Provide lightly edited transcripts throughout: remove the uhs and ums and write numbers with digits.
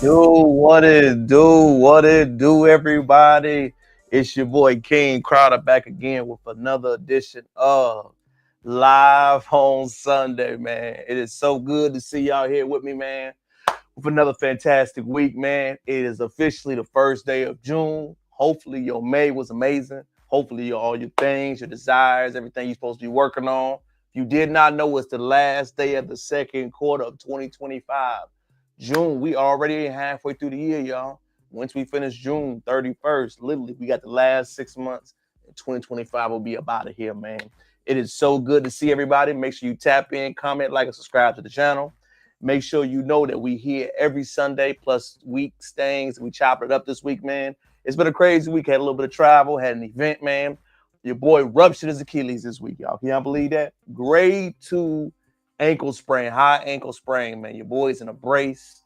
What it do, everybody. It's your boy King Crowder back again with another edition of Live on Sunday, man. It is so good to see y'all here with me, man, with another fantastic week, man. It is officially the first day of June. Hopefully your May was amazing. Hopefully all your things, your desires, everything you're supposed to be working on. If you did not know, it's the last day of the second quarter of 2025. June, we already halfway through the year, y'all. Once we finish June 31st, literally, we got the last 6 months. 2025 will be about it here, man. It is so good to see everybody. Make sure you tap in, comment, like, and subscribe to the channel. Make sure you know that we here every Sunday plus weeks things. We chopped it up this week, man. It's been a crazy week. Had a little bit of travel, had an event, man. Your boy ruptured his Achilles this week, y'all. Can y'all believe that? Grade 2 ankle sprain, high ankle sprain, man. Your boy's in a brace.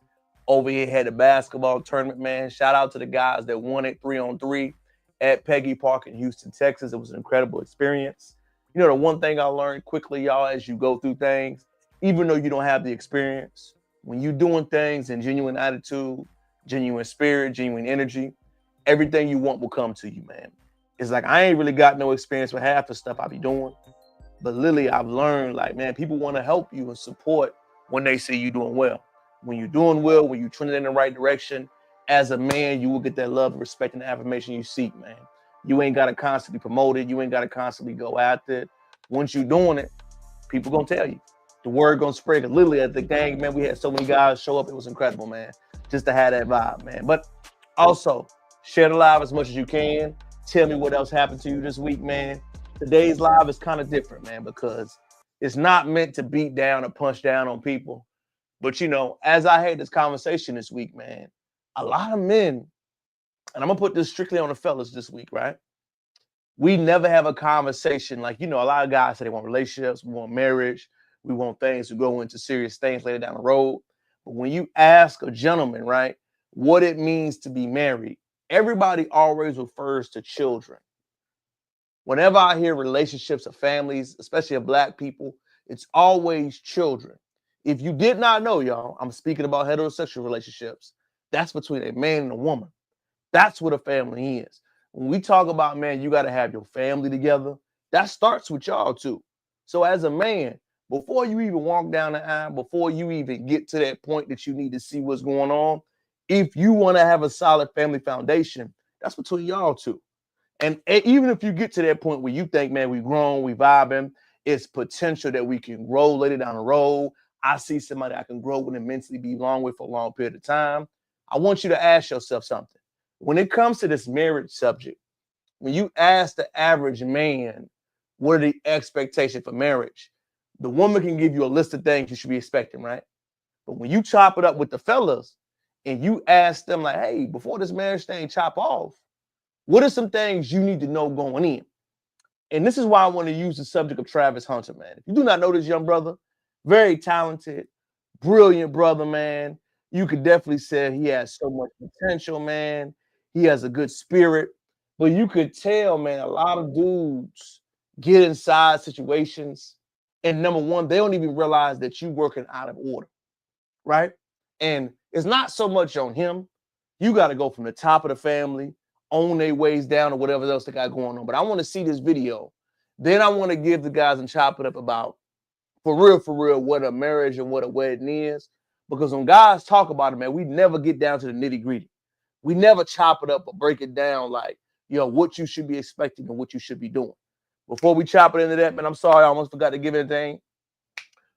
Over here had a basketball tournament, man. Shout out to the guys that won it 3-on-3 at Peggy Park in Houston, Texas. It was an incredible experience. You know, the one thing I learned quickly, y'all, as you go through things, even though you don't have the experience, when you're doing things in genuine attitude, genuine spirit, genuine energy, everything you want will come to you, man. It's like I ain't really got no experience with half the stuff I be doing. But literally, I've learned, like, man, people want to help you and support when they see you doing well. When you're doing well, when you're trending in the right direction, as a man, you will get that love, respect, and affirmation you seek, man. You ain't got to constantly promote it. You ain't got to constantly go after it. Once you're doing it, people going to tell you. The word going to spread. Literally, at the gang, man, we had so many guys show up. It was incredible, man, just to have that vibe, man. But also, share the live as much as you can. Tell me what else happened to you this week, man. Today's live is kind of different, man, because it's not meant to beat down or punch down on people. But, you know, as I had this conversation this week, man, a lot of men, and I'm going to put this strictly on the fellas this week, right? We never have a conversation like, you know, a lot of guys say they want relationships, we want marriage, we want things to go into serious things later down the road. But when you ask a gentleman, right, what it means to be married, everybody always refers to children. Whenever I hear relationships of families, especially of Black people, it's always children. If you did not know, y'all, I'm speaking about heterosexual relationships. That's between a man and a woman. That's what a family is. When we talk about, man, you got to have your family together. That starts with y'all too. So as a man, before you even walk down the aisle, before you even get to that point that you need to see what's going on, if you want to have a solid family foundation, that's between y'all two. And even if you get to that point where you think, man, we grown, we vibing, it's potential that we can grow later down the road. I see somebody I can grow with and mentally be along with for a long period of time. I want you to ask yourself something. When it comes to this marriage subject, when you ask the average man, what are the expectations for marriage? The woman can give you a list of things you should be expecting, right? But when you chop it up with the fellas and you ask them like, hey, before this marriage thing chop off, what are some things you need to know going in? And this is why I want to use the subject of Travis Hunter, man. If you do not know this young brother, very talented, brilliant brother, man. You could definitely say he has so much potential, man. He has a good spirit. But you could tell, man, a lot of dudes get inside situations. And number one, they don't even realize that you're working out of order, right? And it's not so much on him. You got to go from the top of the family on their ways down or whatever else they got going on. But I want to see this video. Then I want to give the guys and chop it up about, for real, what a marriage and what a wedding is. Because when guys talk about it, man, we never get down to the nitty gritty. We never chop it up or break it down like, you know, what you should be expecting and what you should be doing. Before we chop it into that, man, I'm sorry, I almost forgot to give anything.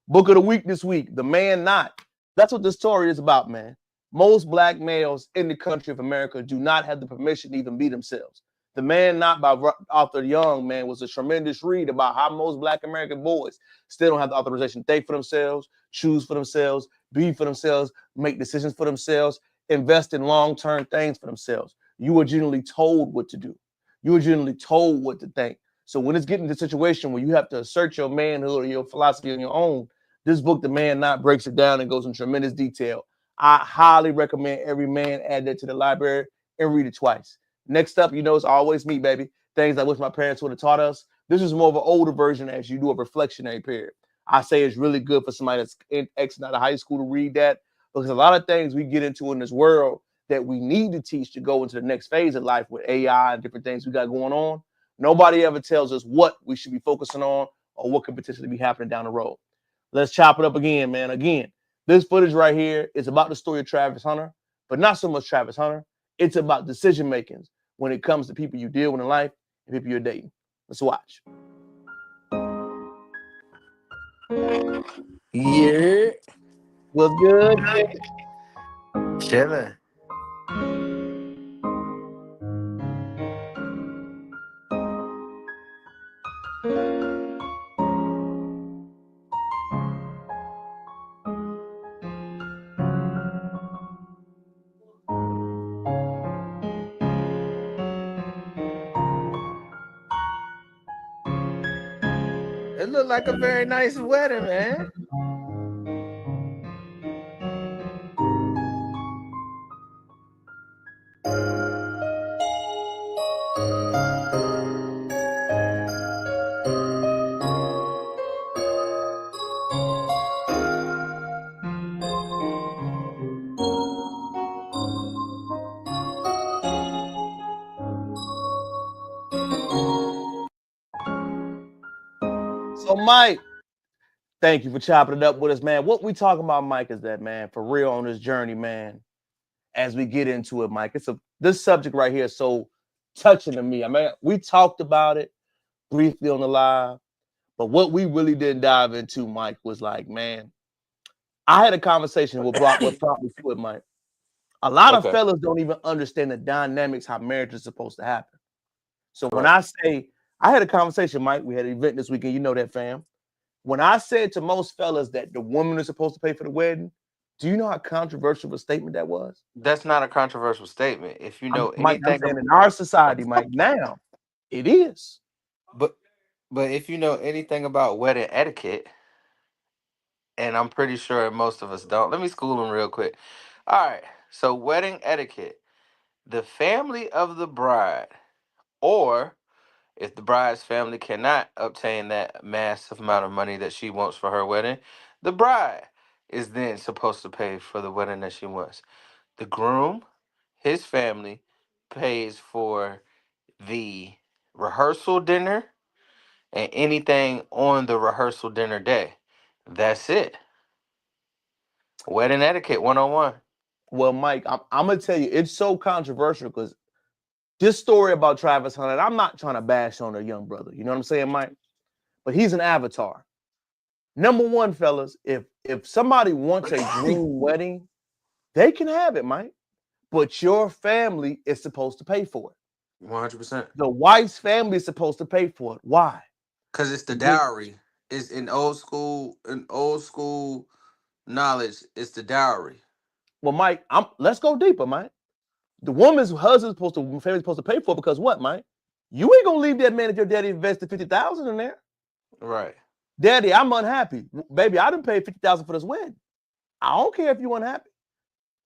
Book of the week this week, The Man Not. That's what this story is about, man. Most Black males in the country of America do not have the permission to even be themselves. The Man Not by Arthur Young, man, was a tremendous read about how most Black American boys still don't have the authorization to think for themselves, choose for themselves, be for themselves, make decisions for themselves, invest in long-term things for themselves. You are generally told what to do. You are generally told what to think. So when it's getting to a situation where you have to assert your manhood or your philosophy on your own, this book, The Man Not, breaks it down and goes in tremendous detail. I highly recommend every man add that to the library and read it twice. Next up, you know, it's always me, baby. Things I wish my parents would have taught us. This is more of an older version as you do a reflectionary period. I say it's really good for somebody that's exiting out of high school to read that. because a lot of things we get into in this world that we need to teach to go into the next phase of life with AI and different things we got going on. Nobody ever tells us what we should be focusing on or what could potentially be happening down the road. Let's chop it up again, man. Again, this footage right here is about the story of Travis Hunter, but not so much Travis Hunter. It's about decision making when it comes to people you deal with in life and people you're dating. Let's watch. Yeah. What's good? Chilling. It looked like a very nice wedding, man. So, Mike, thank you for chopping it up with us, man. What we talking about, Mike, is that, man, for real on this journey, man, as we get into it, Mike, this subject right here is so touching to me. I mean, we talked about it briefly on the live, but what we really didn't dive into, Mike, was like, man, I had a conversation with what brought me to it, Mike. A lot of fellas don't even understand the dynamics, how marriage is supposed to happen. So when I say, I had a conversation, Mike, we had an event this weekend, you know that, fam. When I said to most fellas that the woman is supposed to pay for the wedding, do you know how controversial of a statement that was? That's not a controversial statement. If you know Mike, I'm anything, saying in our society, Mike, now it is. but if you know anything about wedding etiquette, and I'm pretty sure most of us don't. Let me school them real quick. All right. So wedding etiquette: the family of the bride, or if the bride's family cannot obtain that massive amount of money that she wants for her wedding, the bride is then supposed to pay for the wedding that she wants. The groom, his family, pays for the rehearsal dinner and anything on the rehearsal dinner day. That's it. Wedding etiquette 101. Well, Mike, I'm gonna tell you, it's so controversial because this story about Travis Hunter, I'm not trying to bash on a young brother. You know what I'm saying, Mike? But he's an avatar. Number one, fellas, if somebody wants a dream wedding, they can have it, Mike. But your family is supposed to pay for it. 100%. The wife's family is supposed to pay for it. Why? Because it's the dowry. It's in old school knowledge, it's the dowry. Well, Mike, let's go deeper, Mike. The woman's husband's family's supposed to pay for it because what, Mike? You ain't gonna leave that man if your daddy invested $50,000 in there. Right. Daddy, I'm unhappy. Baby, I done paid $50,000 for this wedding. I don't care if you unhappy.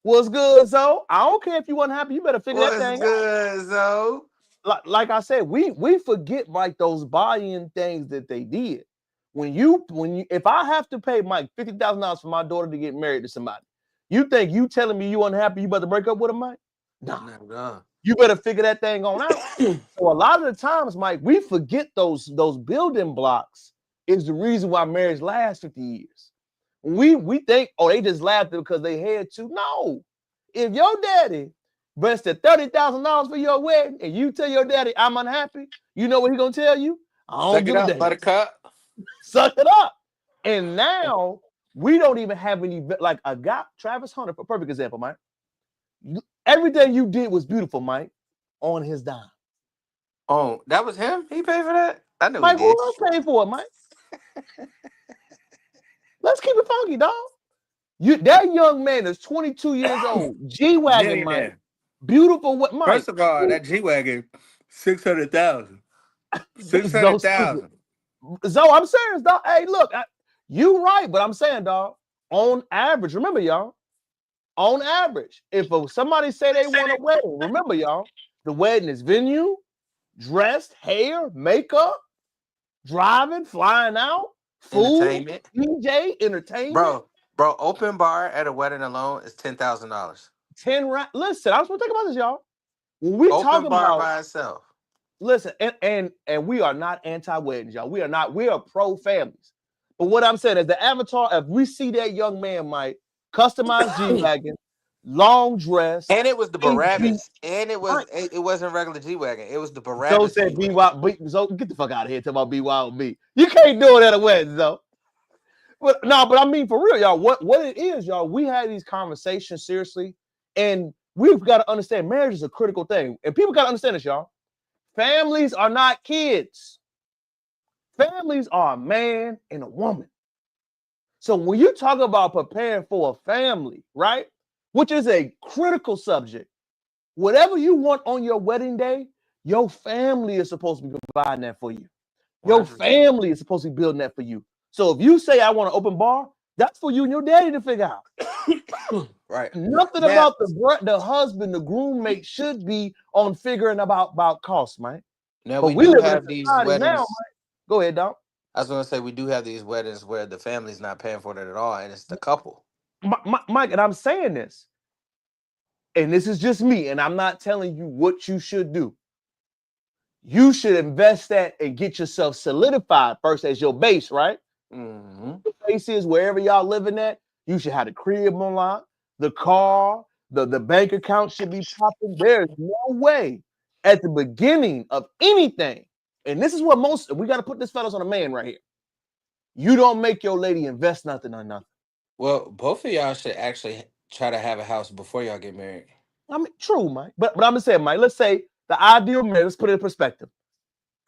What's good, Zo? I don't care if you unhappy. You better figure that thing out. What's good, Zo? Like I said, we forget, Mike, those buy-in things that they did. When you if I have to pay Mike $50,000 for my daughter to get married to somebody, you think you telling me you unhappy, you better break up with him, Mike? No. You better figure that thing on out. So a lot of the times, Mike, we forget those building blocks is the reason why marriage lasts 50 years. We think, oh, they just laughed because they had to. No. If your daddy invested $30,000 for your wedding and you tell your daddy, I'm unhappy, you know what he's going to tell you? I don't give a damn. Buttercup. Suck it up. And now we don't even have any, like a guy, Travis Hunter, for a perfect example, Mike. Everything you did was beautiful, Mike, on his dime. Oh, that was him? He paid for that? I know Mike, he did. who else paid for it, Mike? Let's keep it funky, dog. That young man is 22 years old. G-Wagon, Mike. Beautiful. Mike. First of all, that G-Wagon, 600,000. 600,000. Zo, I'm serious, dog. Hey, look, you right, but I'm saying, dog, on average, remember, y'all, on average, if somebody say they want a wedding, remember, y'all, the wedding is venue, dressed, hair, makeup, driving, flying out, food, entertainment. DJ, entertainment. Bro, Bro, open bar at a wedding alone is $10,000. 10 rounds. Listen, I was gonna think about this, y'all. When we Open talking bar about, by itself. listen, and we are not anti-weddings, y'all. We are not, we are pro-families. But what I'm saying is the avatar, if we see that young man, Mike, customized G-Wagon, long dress, And it was the AG, Barabbas. And Mike. it wasn't regular G Wagon. It was the Zoe Barabbas said G Wagon. BY, so get the fuck out of here talking about BYOB. You can't do it at a wedding, though. But no, but I mean for real, y'all. What it is, y'all. We had these conversations seriously, and we've got to understand marriage is a critical thing, and people got to understand this, y'all. Families are not kids. Families are a man and a woman. So when you talk about preparing for a family, right, which is a critical subject, whatever you want on your wedding day, your family is supposed to be providing that for you. Your 100%. family is supposed to be building that for you. So if you say I want an open bar, that's for you and your daddy to figure out. Right. Nothing Now, about the husband, the groom-mate should be on figuring about costs, man. now But we we do live in a have these society now, weddings. man. Go ahead, Doc. I was gonna say we do have these weddings where the family's not paying for it at all, and it's the couple. Mike, and I'm saying this, and this is just me, and I'm not telling you what you should do. You should invest that and get yourself solidified first as your base, right? Mm-hmm. The base is wherever y'all living at. You should have the crib on lock, the car, the bank account should be popping. There's no way at the beginning of anything, and this is what most we got to put this fellas on a man right here. You don't make your lady invest nothing on nothing. Well, both of y'all should actually try to have a house before y'all get married. I mean, true, Mike. But I'm gonna say, Mike, let's say the ideal man, let's put it in perspective.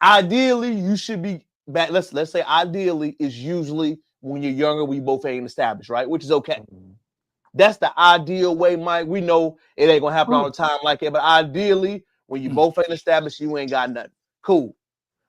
Ideally, you should be back. Let's say ideally is usually when you're younger, we both ain't established, right? Which is okay. Mm-hmm. That's the ideal way, Mike. We know it ain't gonna happen all the time like that, but ideally, when you both ain't established, you ain't got nothing. Cool.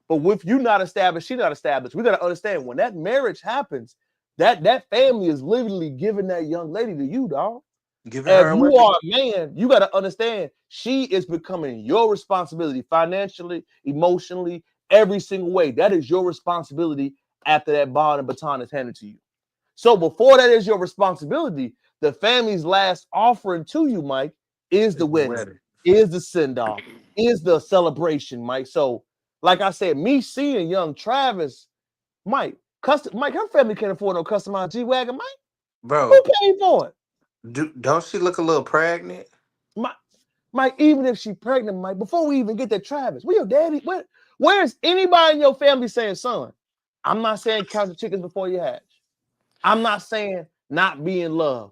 But with you not established, she not established. We gotta understand when that marriage happens, that family is literally giving that young lady to you, dog. Giving If her you away. are a man, you got to understand she is becoming your responsibility financially, emotionally, every single way. That is your responsibility after that ball and baton is handed to you. So before that is your responsibility, the family's last offering to you, Mike, is the It's the wedding, wedding. is the send-off, is the celebration, Mike. So, like I said, me seeing young Travis, Mike, her family can't afford no customized G-Wagon, Mike. Who Bro, paid for it? don't she look a little pregnant? Mike, Mike, even if she pregnant, Mike, before we even get to Travis, where your daddy? Where's anybody in your family saying, son? I'm not saying count the chickens before you hatch. I'm not saying not be in love.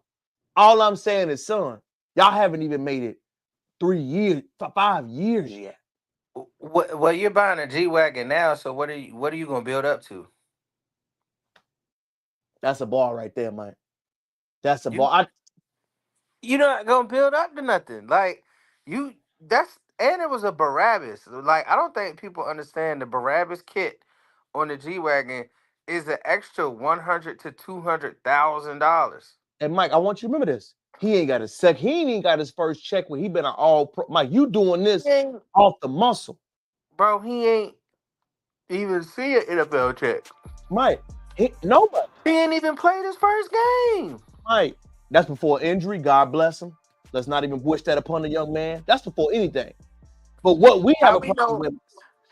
All I'm saying is, son, y'all haven't even made it 3 years, 5 years yet. Well, you're buying a G Wagon now, so what are you gonna build up to? That's a ball right there, Mike. That's a You ball. you're not gonna build up to nothing. Like you that's and it was a Barabbas. Like I don't think people understand the Barabbas kit on the G Wagon is an extra $100,000 to $200,000. And Mike, I want you to remember this. He ain't got his sec. He ain't even got his first check when he been an all pro. Mike, you doing He this ain't, off the muscle. bro, he ain't even see an NFL check. Mike, nobody. He ain't even played his first game. Mike, that's before injury. God bless him. Let's not even wish that upon the young man. That's before anything. But what we have How a we problem know with,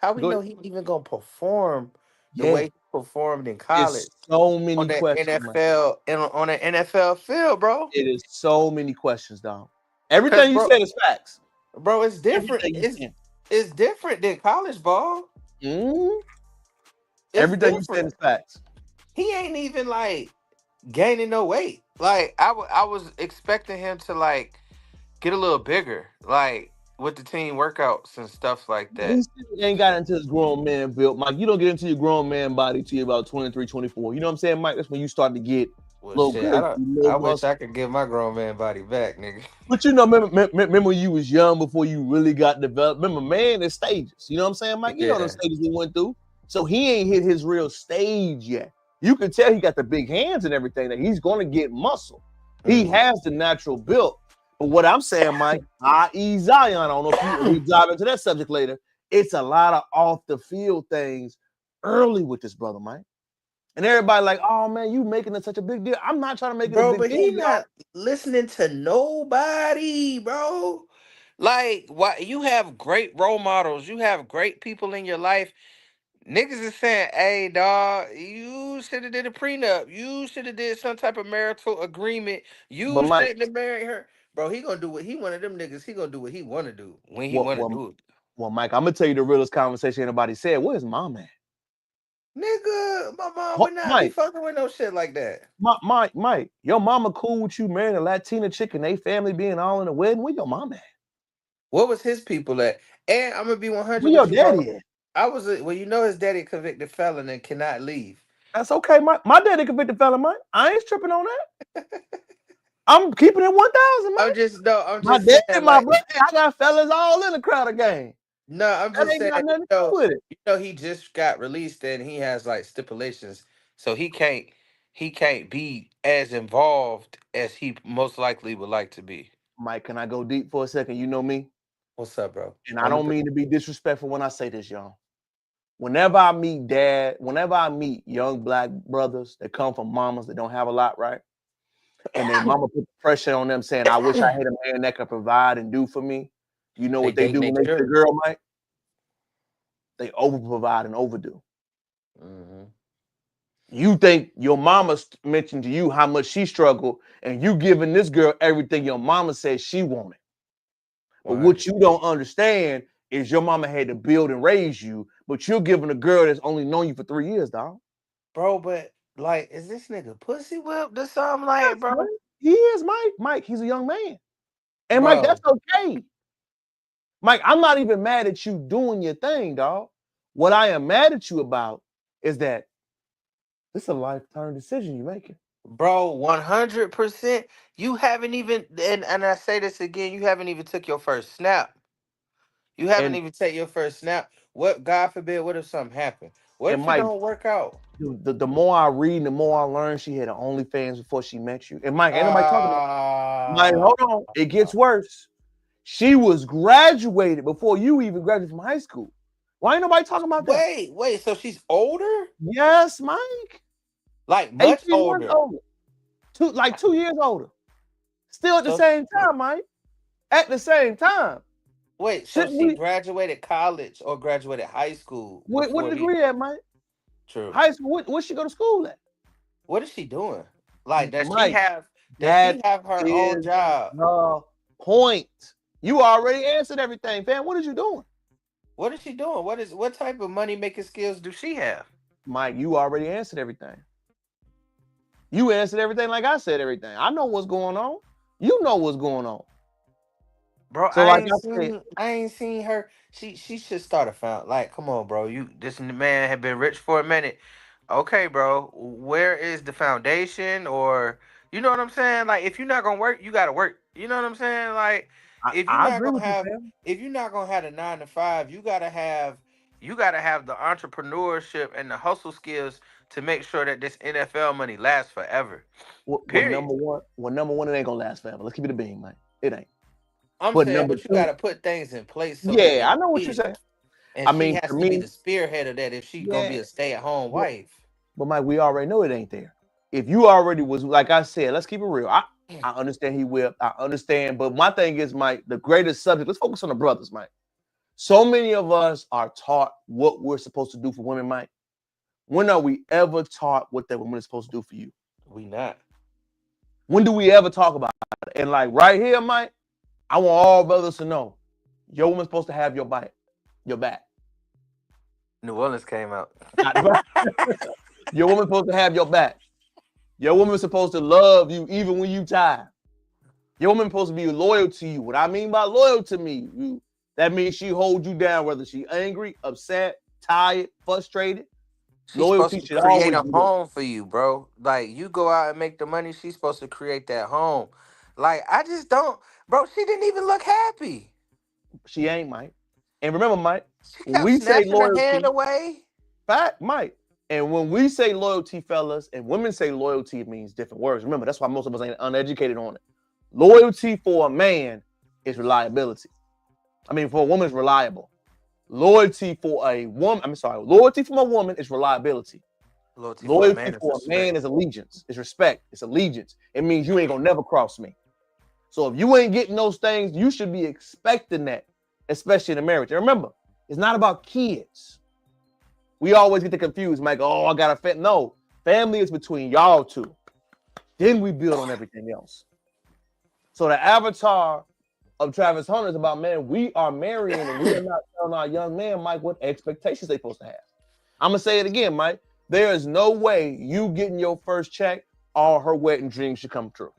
how we go know he even gonna perform the yeah, way he performed in it's college so on many the questions, man. NFL and on the NFL field, bro. It is so many questions, dog. Cause Everything you said is facts. bro, it's different. Everything you said. It's different than college ball. Mhm. It's Everything you said different. is facts. He ain't even like gaining no weight. Like I was expecting him to like get a little bigger, like with the team workouts and stuff like He that. still ain't got into his grown man built. Mike, you don't get into your grown man body till you're about 23, 24. You know what I'm saying, Mike? That's when you start to get a Well, little shit, I girthy, don't. little I wish muscle. I could get my grown man body back, nigga. But you know, remember when you was young before you really got developed? Remember, man, there's stages. You know what I'm saying, Mike? You know those Yeah. stages he went through. So he ain't hit his real stage yet. You can tell he got the big hands and everything that he's going to get muscle. He Mm. has the natural build. But what I'm saying, Mike, i.e. Zion, I don't know if we dive into that subject later. It's a lot of off the field things early with this brother, Mike. And everybody like, oh man, you making it such a big deal. I'm not trying to make it a Bro, big but deal, he y'all. not listening to nobody, bro. Like, why you have great role models, you have great people in your life. Niggas is saying, hey dog, you should have did a prenup. You should have did some type of marital agreement. But You Mike, shouldn't have married her. Bro, he gonna do what he one of them niggas. He gonna do what he wanna do when he what wanna what do it. well, Mike, I'm gonna tell you the realest conversation anybody said. Where's mom at? Nigga, my mom would not be Mike, fucking with no shit like that. Mike, your mama cool with you marrying a Latina chick and they family being all in the wedding? Where your mom at? What was his people at? And I'm gonna be 100 Where your with you, bro. daddy at? I was well, you know his daddy a convicted felon and cannot leave. That's okay. My daddy convicted fella, Mike. I ain't tripping on that. I'm keeping it 1,000, Mike. I'm just no, I'm My just daddy, saying my like brother, I got fellas all in the crowd game. no, I'm That just ain't saying, got nothing to do with it. he just got released and he has like stipulations, so he can't be as involved as he most likely would like to be. Mike, can I go deep for a second? You know me, What's up, bro? and I On the don't mean to be disrespectful when I say this, y'all. Whenever I meet young black brothers that come from mamas that don't have a lot, right? And they mama put pressure on them saying, I wish I had a man that could provide and do for me. You know what they they do when make they say sure. girl, Mike? They over provide and overdo. Hmm. You think your mama mentioned to you how much she struggled, and you giving this girl everything your mama said she wanted. But what 100, you don't understand is your mama had to build and raise you, but you're giving a girl that's only known you for 3 years, dog. bro. But like, is this nigga pussy whipped or something? Like, Yes, bro, man. He is, Mike. Mike, he's a young man. And Mike, bro, that's okay. Mike, I'm not even mad at you doing your thing, dog. What I am mad at you about is that this is a lifetime decision you're making. bro, 100%. You haven't even, and I say this again, you haven't even took your first snap. You haven't And even take your first snap. What, God forbid, what if something happened? What and if it Mike, don't work out? the more I read and the more I learn, she had an OnlyFans before she met you. And Mike, ain't nobody talking about Mike, Ah, hold on. It gets worse. She was graduated before you even graduated from high school. Why ain't nobody talking about that? wait. So she's older, Yes, Mike. like much 18 months older. older. Like 2 years older. Still at the So same time, Mike. At the same time. wait, so Shouldn't she we graduated college or graduated high school what before he? degree at, Mike? True. High school, where she go to school at? What is she doing? Like, Mike, does she that have her own is job? the point. You already answered everything, fam. What is you doing? What is she doing? What type of money making skills do she have? Mike, you already answered everything. You answered everything like I said everything. I know what's going on. You know what's going on. Bro, So, like I said, I ain't seen her. She should start a found. Like, come on, bro. This man had been rich for a minute. Okay, bro. Where is the foundation? Or you know what I'm saying? Like, if you're not gonna work, you gotta work. You know what I'm saying? Like, if you're I not agree gonna with you, have fam. if you're not gonna have a 9 to 5, you gotta have the entrepreneurship and the hustle skills to make sure that this NFL money lasts forever. What Period. number one? What number one? It ain't gonna last forever. Let's keep it a beam, man. It ain't. I'm But saying, number but you two, gotta put things in place so that yeah, it I know what you're is. saying. And I she mean, for has to be me, the spearhead of that if she's gonna yeah. be a stay-at-home But, wife. but Mike, we already know it ain't there. If you already was, like I said, let's keep it real. I understand he whipped. I understand. But my thing is, Mike, the greatest subject. Let's focus on the brothers, Mike. So many of us are taught what we're supposed to do for women, Mike. When are we ever taught what that woman is supposed to do for you? We not. When do we ever talk about it? And like right here, Mike, I want all brothers to know your woman's supposed to have your back. Your back. New Orleans came out. Your woman's supposed to have your back. Your woman's supposed to love you even when you tired. Your woman's supposed to be loyal to you. What I mean by loyal to me, that means she holds you down, whether she angry, upset, tired, frustrated. She's supposed Loyalty to should create always a be there. home for you, bro. Like you go out and make the money, she's supposed to create that home. Like I just don't, bro. She didn't even look happy. She ain't, Mike. And remember, Mike, She when kept we say snatching her hand loyalty, away. fact, Mike. And when we say loyalty, fellas, and women say loyalty, it means different words. Remember, that's why most of us ain't uneducated on it. Loyalty for a man is reliability. I mean, for a woman is reliable. Loyalty for a woman, I'm sorry, loyalty from a woman is reliability. Loyalty for a Loyalty man is for a man respect. is allegiance. It's respect. It's allegiance. It means you ain't gonna never cross me. So if you ain't getting those things, you should be expecting that, especially in a marriage. And remember, it's not about kids. We always get confused, Mike. Oh, I got a family. No, family is between y'all two. Then we build on everything else. So the avatar of Travis Hunter is about, man, we are marrying and we are not telling our young man, Mike, what expectations they supposed to have. I'm gonna say it again, Mike. There is no way you getting your first check, all her wedding dreams should come true.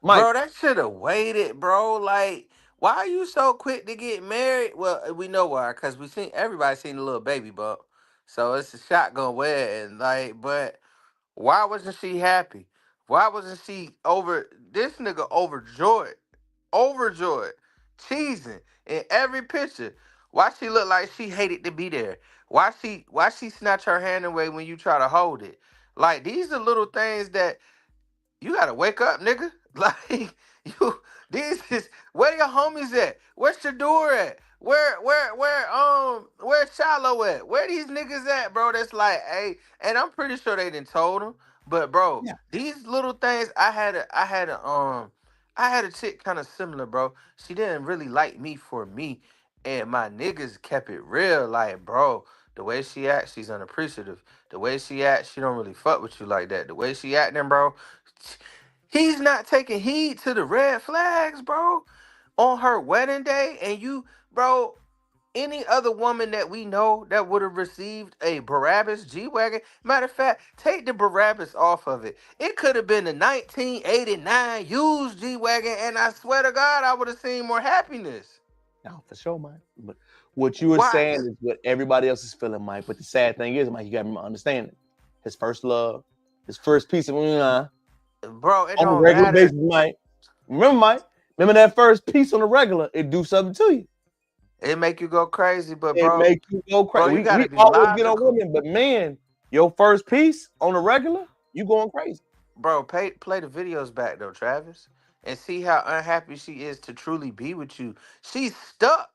Mike, Bro, that should have waited, bro. Like, why are you so quick to get married? Well, we know why, cause we seen everybody seen the little baby bump, so it's a shotgun wedding. Like, but why wasn't she happy? Why wasn't she over this nigga overjoyed, overjoyed, cheesing in every picture? Why she look like she hated to be there? Why she snatch her hand away when you try to hold it? Like, these are little things that you gotta wake up, nigga. Like you, these is where your homies at? Where's Shador at? Where's Shallow at? Where these niggas at, bro? That's like, hey, and I'm pretty sure they didn't told him, but bro, yeah. these little things, I had a chick kind of similar, bro. She didn't really like me for me, and my niggas kept it real, like, bro. The way she acts, she's unappreciative. The way she acts, she don't really fuck with you like that. The way she acting, bro, he's not taking heed to the red flags, bro. On her wedding day, and you, bro, any other woman that we know that would have received a Barabbas G Wagon, matter of fact, take the Barabbas off of it. It could have been the 1989 used G Wagon, and I swear to God, I would have seen more happiness. No, for sure, Mike. But what you were Why? saying is what everybody else is feeling, Mike. But the sad thing is, Mike, you got to understand it. His first love, his first piece of Bro, it on a don't regular matter. basis, Mike. Remember, Mike? Remember that first piece on the regular? It do something to you. It make you go crazy, but It bro, make you go crazy. bro, you We gotta be always get on logical. women, but man, your first piece on the regular, you going crazy. Bro, play the videos back though, Travis, and see how unhappy she is to truly be with you. She's stuck.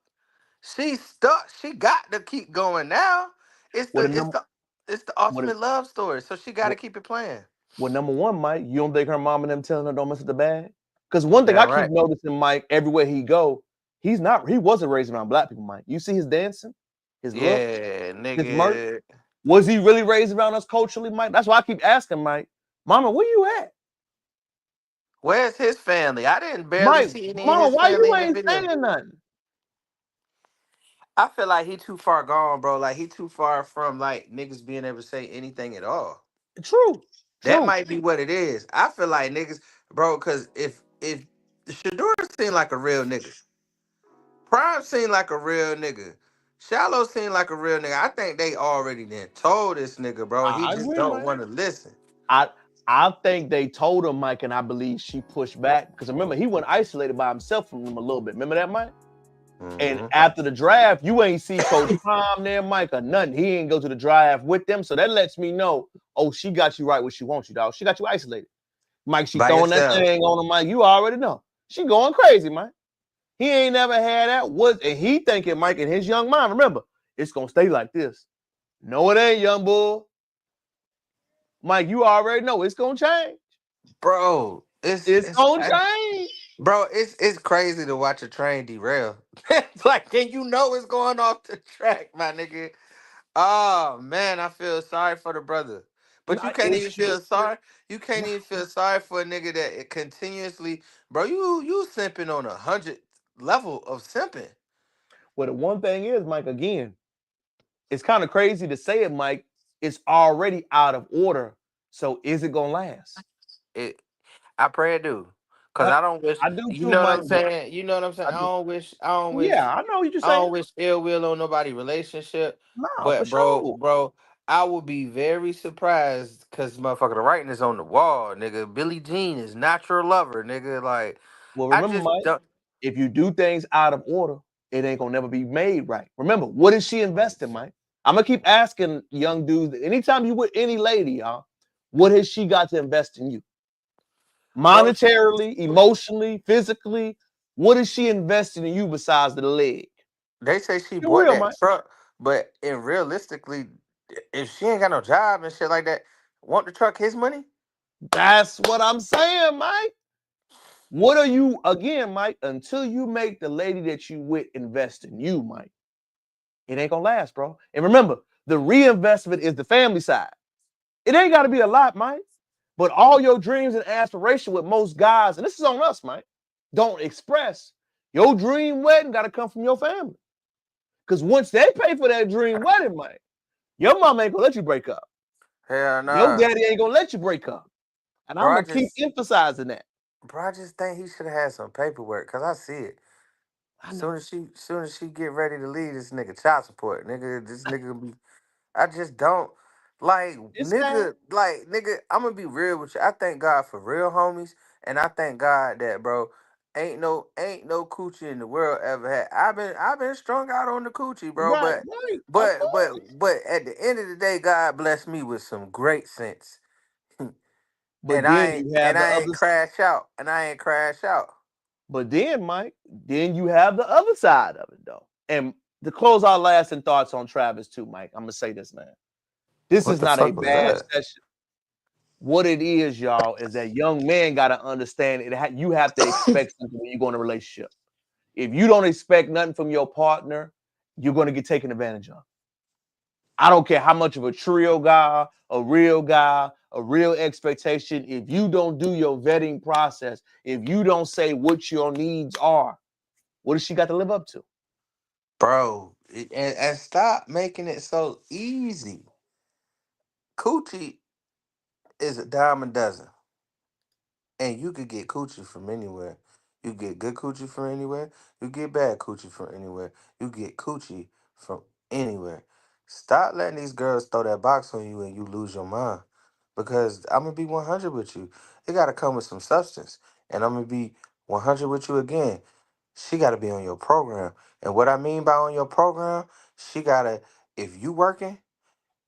She's stuck. She got to keep going now. It's What the a it's number? the it's the What? ultimate love story. So she got to What? keep it playing. Well, number one, Mike, you don't think her mom and them telling her don't mess with the bag? Because one thing I Damn keep right. noticing, Mike, everywhere he go, he wasn't raised around black people, Mike. You see his dancing, his looks, Yeah, his merch. nigga. Was he really raised around us culturally, Mike? That's why I keep asking, Mike, Mama, where you at? Where's his family? I didn't barely Mike, see any of Mama, his why family you in the ain't video. saying nothing? I feel like he too far gone, bro. Like he too far from like niggas being able to say anything at all. True, That true. might be what it is. I feel like niggas, bro, because if Shador seemed like a real nigga, Prime seemed like a real nigga, Shallow seemed like a real nigga. I think they already then told this nigga, bro. He I just agree, don't Mike. want to listen. I I think they told him, Mike, and I believe she pushed back because remember he went isolated by himself from them a little bit. Remember that, Mike? And Hmm. after the draft, you ain't see Coach Prime there, Mike, or nothing. He ain't go to the draft with them. So that lets me know, oh, she got you right where she wants you, dog. She got you isolated. Mike, she By throwing that yourself, thing on him, Mike. You already know. She going crazy, Mike. He ain't never had that. And he thinking, Mike, in his young mind, remember, it's gonna stay like this. No, it ain't, young bull. Mike, you already know it's gonna change. bro. It's gonna change. It's crazy to watch a train derail. It's like, can you know it's going off the track, my nigga? Oh man, I feel sorry for the brother. But you Nah, can't even feel sorry. You can't nah. even feel sorry for a nigga that it continuously, bro. You simping on 100 level of simping. Well, the one thing is, Mike, again, it's kind of crazy to say it, Mike. It's already out of order. So is it gonna last? It. I pray it do, cause Uh, I don't wish. I do You too, know what Mike. I'm But saying. You know what I'm saying. I I do. don't wish. I don't Yeah, wish. I know what you're I saying. don't wish ill will on nobody relationship. No, for But bro, sure. I would be very surprised because motherfucker, the writing is on the wall, nigga. Billie Jean is not your lover, nigga. Like Well, I remember, just Mike, don't. if you do things out of order, it ain't gonna never be made right. Remember, what is she investing, Mike? I'm gonna keep asking young dudes. Anytime you with any lady, y'all, what has she got to invest in you? Bro, Monetarily, emotionally, physically. What is she investing in you besides the leg? they say she Be bought real, that Mike. truck, but in realistically, If she ain't got no job and shit like that, want the truck his money? That's what I'm saying, Mike. What are you again, Mike? Until you make the lady that you with invest in you, Mike, it ain't gonna last, bro. And remember, the reinvestment is the family side. It ain't got to be a lot, Mike. But all your dreams and aspiration with most guys, and this is on us, Mike, don't express. Your dream wedding got to come from your family. Because once they pay for that dream wedding, Mike, your mama ain't gonna let you break up. Hell Your nah. daddy ain't gonna let you break up. And I'm Bro, I gonna keep just emphasizing that. bro, I just think he should have had some paperwork, cause I see it. I know. Soon as she get ready to leave, this nigga child support. Nigga, this nigga be I just don't It's sad. nigga, I'm gonna be real with you. I thank God for real homies, and I thank God that, bro, ain't no coochie in the world ever had. I've been strung out on the coochie, bro, Right, but right. Of but but course. but at the end of the day, God blessed me with some great sense. But then you have the I ain't other crash out. And I ain't crash out. but then, Mike, then you have the other side of it though. And to close our lasting thoughts on Travis too, Mike, I'm gonna say this, man. This What is the not a fuck was bad that? session. What it is, y'all, is that young man got to understand it. You have to expect something when you go in a relationship. If you don't expect nothing from your partner, you're going to get taken advantage of. I don't care how much of a trio guy, a real expectation. If you don't do your vetting process, if you don't say what your needs are, what does she got to live up to? Bro, and stop making it so easy. Coochie is a dime a dozen. And you could get coochie from anywhere. You get good coochie from anywhere. You get bad coochie from anywhere. You get coochie from anywhere. Stop letting these girls throw that box on you and you lose your mind. Because I'm gonna be 100 with you. It gotta come with some substance. And I'm gonna be 100 with you again. She gotta be on your program. And what I mean by on your program, she gotta, if you working,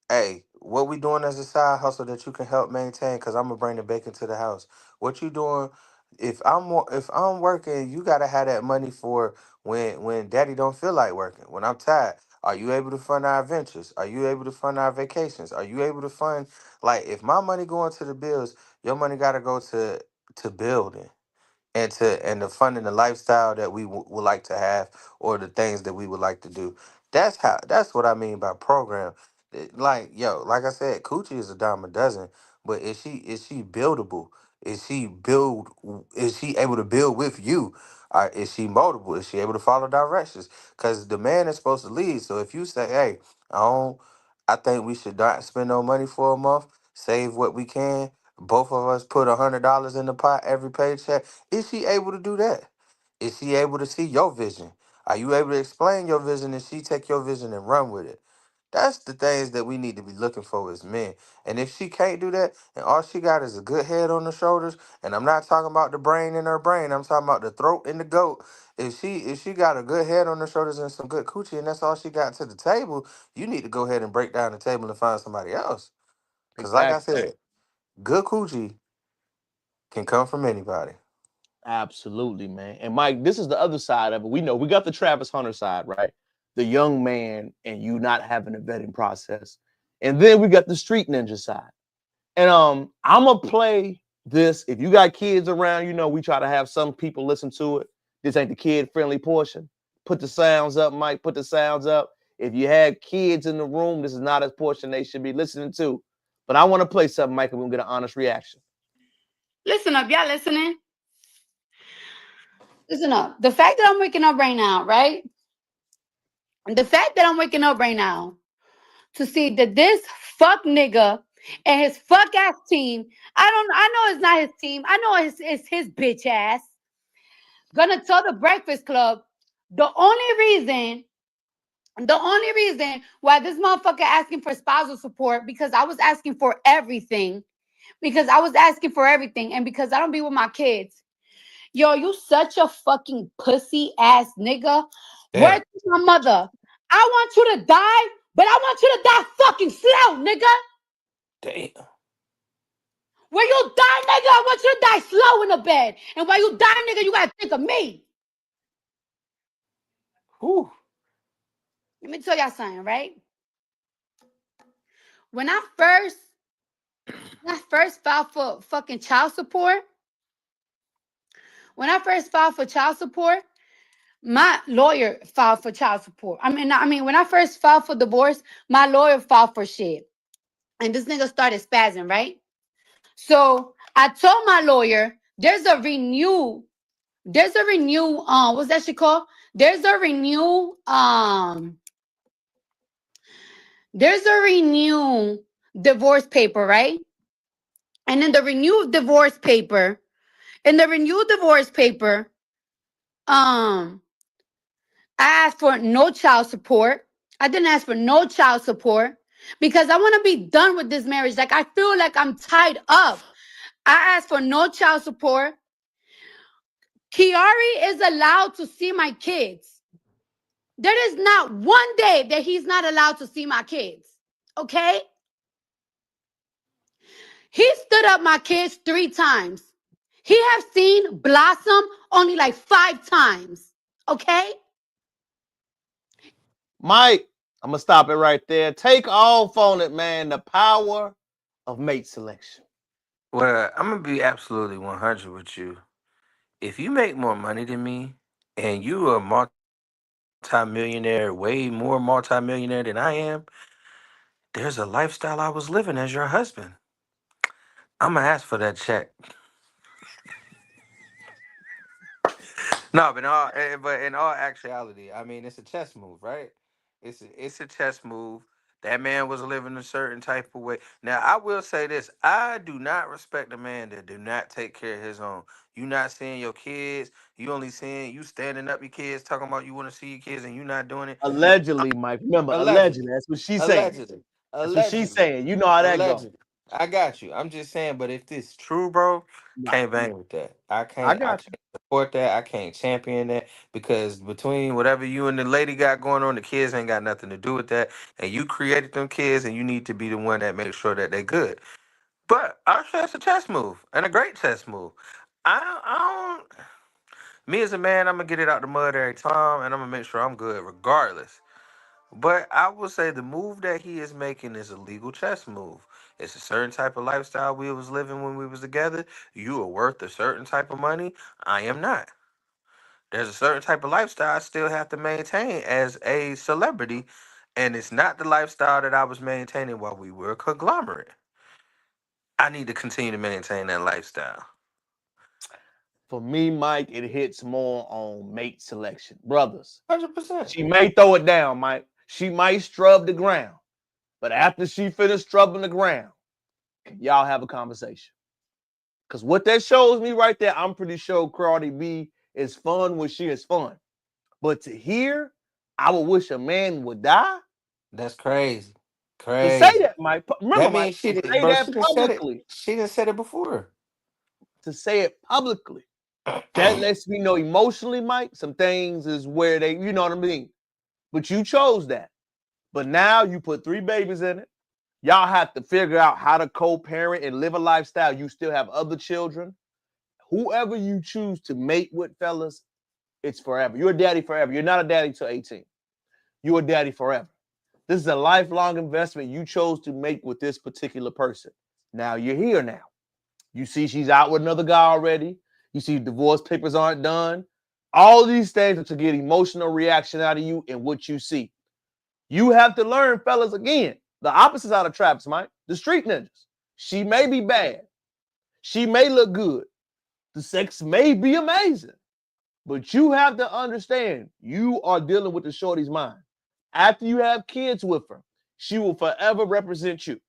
hey, what we doing as a side hustle that you can help maintain? Cause I'm gonna bring the bacon to the house. What you doing? If I'm working, you gotta have that money for when daddy don't feel like working. When I'm tired, are you able to fund our adventures? Are you able to fund our vacations? Are you able to fund like if my money going to the bills, your money gotta go to building and the fun and the lifestyle that we would like to have or the things that we would like to do. That's what I mean by program. Like yo, like I said, coochie is a dime a dozen, but is she buildable? Is she able to build with you? Is she moldable? Is she able to follow directions? Because the man is supposed to lead. So if you say, hey, I don't I think we should not spend no money for a month, save what we can. Both of us put $100 in the pot every paycheck. Is she able to do that? Is she able to see your vision? Are you able to explain your vision and she take your vision and run with it? That's the things that we need to be looking for as men. And if she can't do that, and all she got is a good head on the shoulders, and I'm not talking about the brain in her brain, I'm talking about the throat in the goat. If she got a good head on her shoulders and some good coochie, and that's all she got to the table, you need to go ahead and break down the table and find somebody else. Cause like I Exactly. said, good coochie can come from anybody. Absolutely, man. And Mike, this is the other side of it. We know we got the Travis Hunter side, right? The young man and you not having a vetting process. And then we got the street ninja side. And I'm gonna play this. If you got kids around, you know we try to have some people listen to it. This ain't the kid-friendly portion. Put the sounds up, Mike. Put the sounds up. If you had kids in the room, this is not a portion they should be listening to. But I want to play something, Mike, and we'll get an honest reaction. Listen up, y'all listening? Listen up. The fact that I'm waking up right now, right? The fact that I'm waking up right now to see that this fuck nigga and his fuck ass team, I know it's not his team. I know it's his bitch ass. Gonna tell the Breakfast Club the only reason why this motherfucker asking for spousal support because I was asking for everything. Because I was asking for everything and because I don't be with my kids. Yo, you such a fucking pussy ass nigga. Where Damn. to my mother? I want you to die, but I want you to die fucking slow, nigga. Damn. When you die, nigga, I want you to die slow in the bed. And while you die, nigga, you gotta think of me. Whew. Let me tell y'all something, right? When I first filed for fucking child support, when I first filed for child support, my lawyer filed for child support. I mean, when I first filed for divorce, my lawyer filed for shit. And this nigga started spazzing, right? So I told my lawyer, what's that shit called? There's a renew, there's a renew divorce paper, right? And in the renewed divorce paper, in the renewed divorce paper, um, I asked for no child support. I didn't ask for no child support because I want to be done with this marriage. Like, I feel like I'm tied up. I asked for no child support. Kiari is allowed to see my kids. There is not one day that he's not allowed to see my kids. Okay? He stood up my kids 3 times. He have seen Blossom only like 5 times. Okay? Mike, I'm gonna stop it right there. Take off on it, man. The power of mate selection. Well, I'm gonna be absolutely 100 with you. If you make more money than me and you are multimillionaire, way more multimillionaire than I am, there's a lifestyle I was living as your husband. I'm gonna ask for that check. No, but in all actuality, I mean, it's a chess move, right? It's a chess move. That man was living a certain type of way. Now, I will say this: I do not respect a man that do not take care of his own. You not seeing your kids. You only seeing you standing up your kids, talking about you want to see your kids, and you not doing it. Allegedly, Mike. Remember, allegedly. Allegedly, That's what she's saying. allegedly, That's what she's allegedly, saying. You know how that go. allegedly. I got you. I'm just saying, but if this true, bro, Right. can't bang with that. I I can't. I got you. can't support that. I can't champion that because between whatever you and the lady got going on, the kids ain't got nothing to do with that. And you created them kids, and you need to be the one that makes sure that they're good. But I'll say it's a chess move and a great chess move. I don't. Me as a man, I'm gonna get it out the mud every time, and I'm gonna make sure I'm good regardless. But I would say the move that he is making is a legal chess move. It's a certain type of lifestyle we was living when we was together. You are worth a certain type of money. I am not. There's a certain type of lifestyle I still have to maintain as a celebrity, and it's not the lifestyle that I was maintaining while we were a conglomerate. I need to continue to maintain that lifestyle. For me, Mike, it hits more on mate selection. Brothers, 100%. she may throw it down, Mike. She might scrub the ground. But after she finished scrubbing the ground, y'all have a conversation. Because what that shows me right there, I'm pretty sure Cardi B is fun when she is fun. But to hear, I would wish a man would die. That's crazy. To say Crazy. that, Mike, remember, That Mike, means she to did, say bro. that She done said it. publicly, She done said it before. to say it publicly, that lets me know emotionally, Mike, some things is where they, you know what I mean? But you chose that. But now you put 3 babies in it. Y'all have to figure out how to co-parent and live a lifestyle. You still have other children. Whoever you choose to mate with, fellas, it's forever. You're a daddy forever. You're not a daddy till 18. You're a daddy forever. This is a lifelong investment you chose to make with this particular person. Now you're here now. You see she's out with another guy already. You see divorce papers aren't done. All these things to get emotional reaction out of you and what you see. You have to learn, fellas, again, the opposites out of traps, Mike. The street ninjas. She may be bad. She may look good. The sex may be amazing. But you have to understand, you are dealing with the shorty's mind. After you have kids with her, she will forever represent you.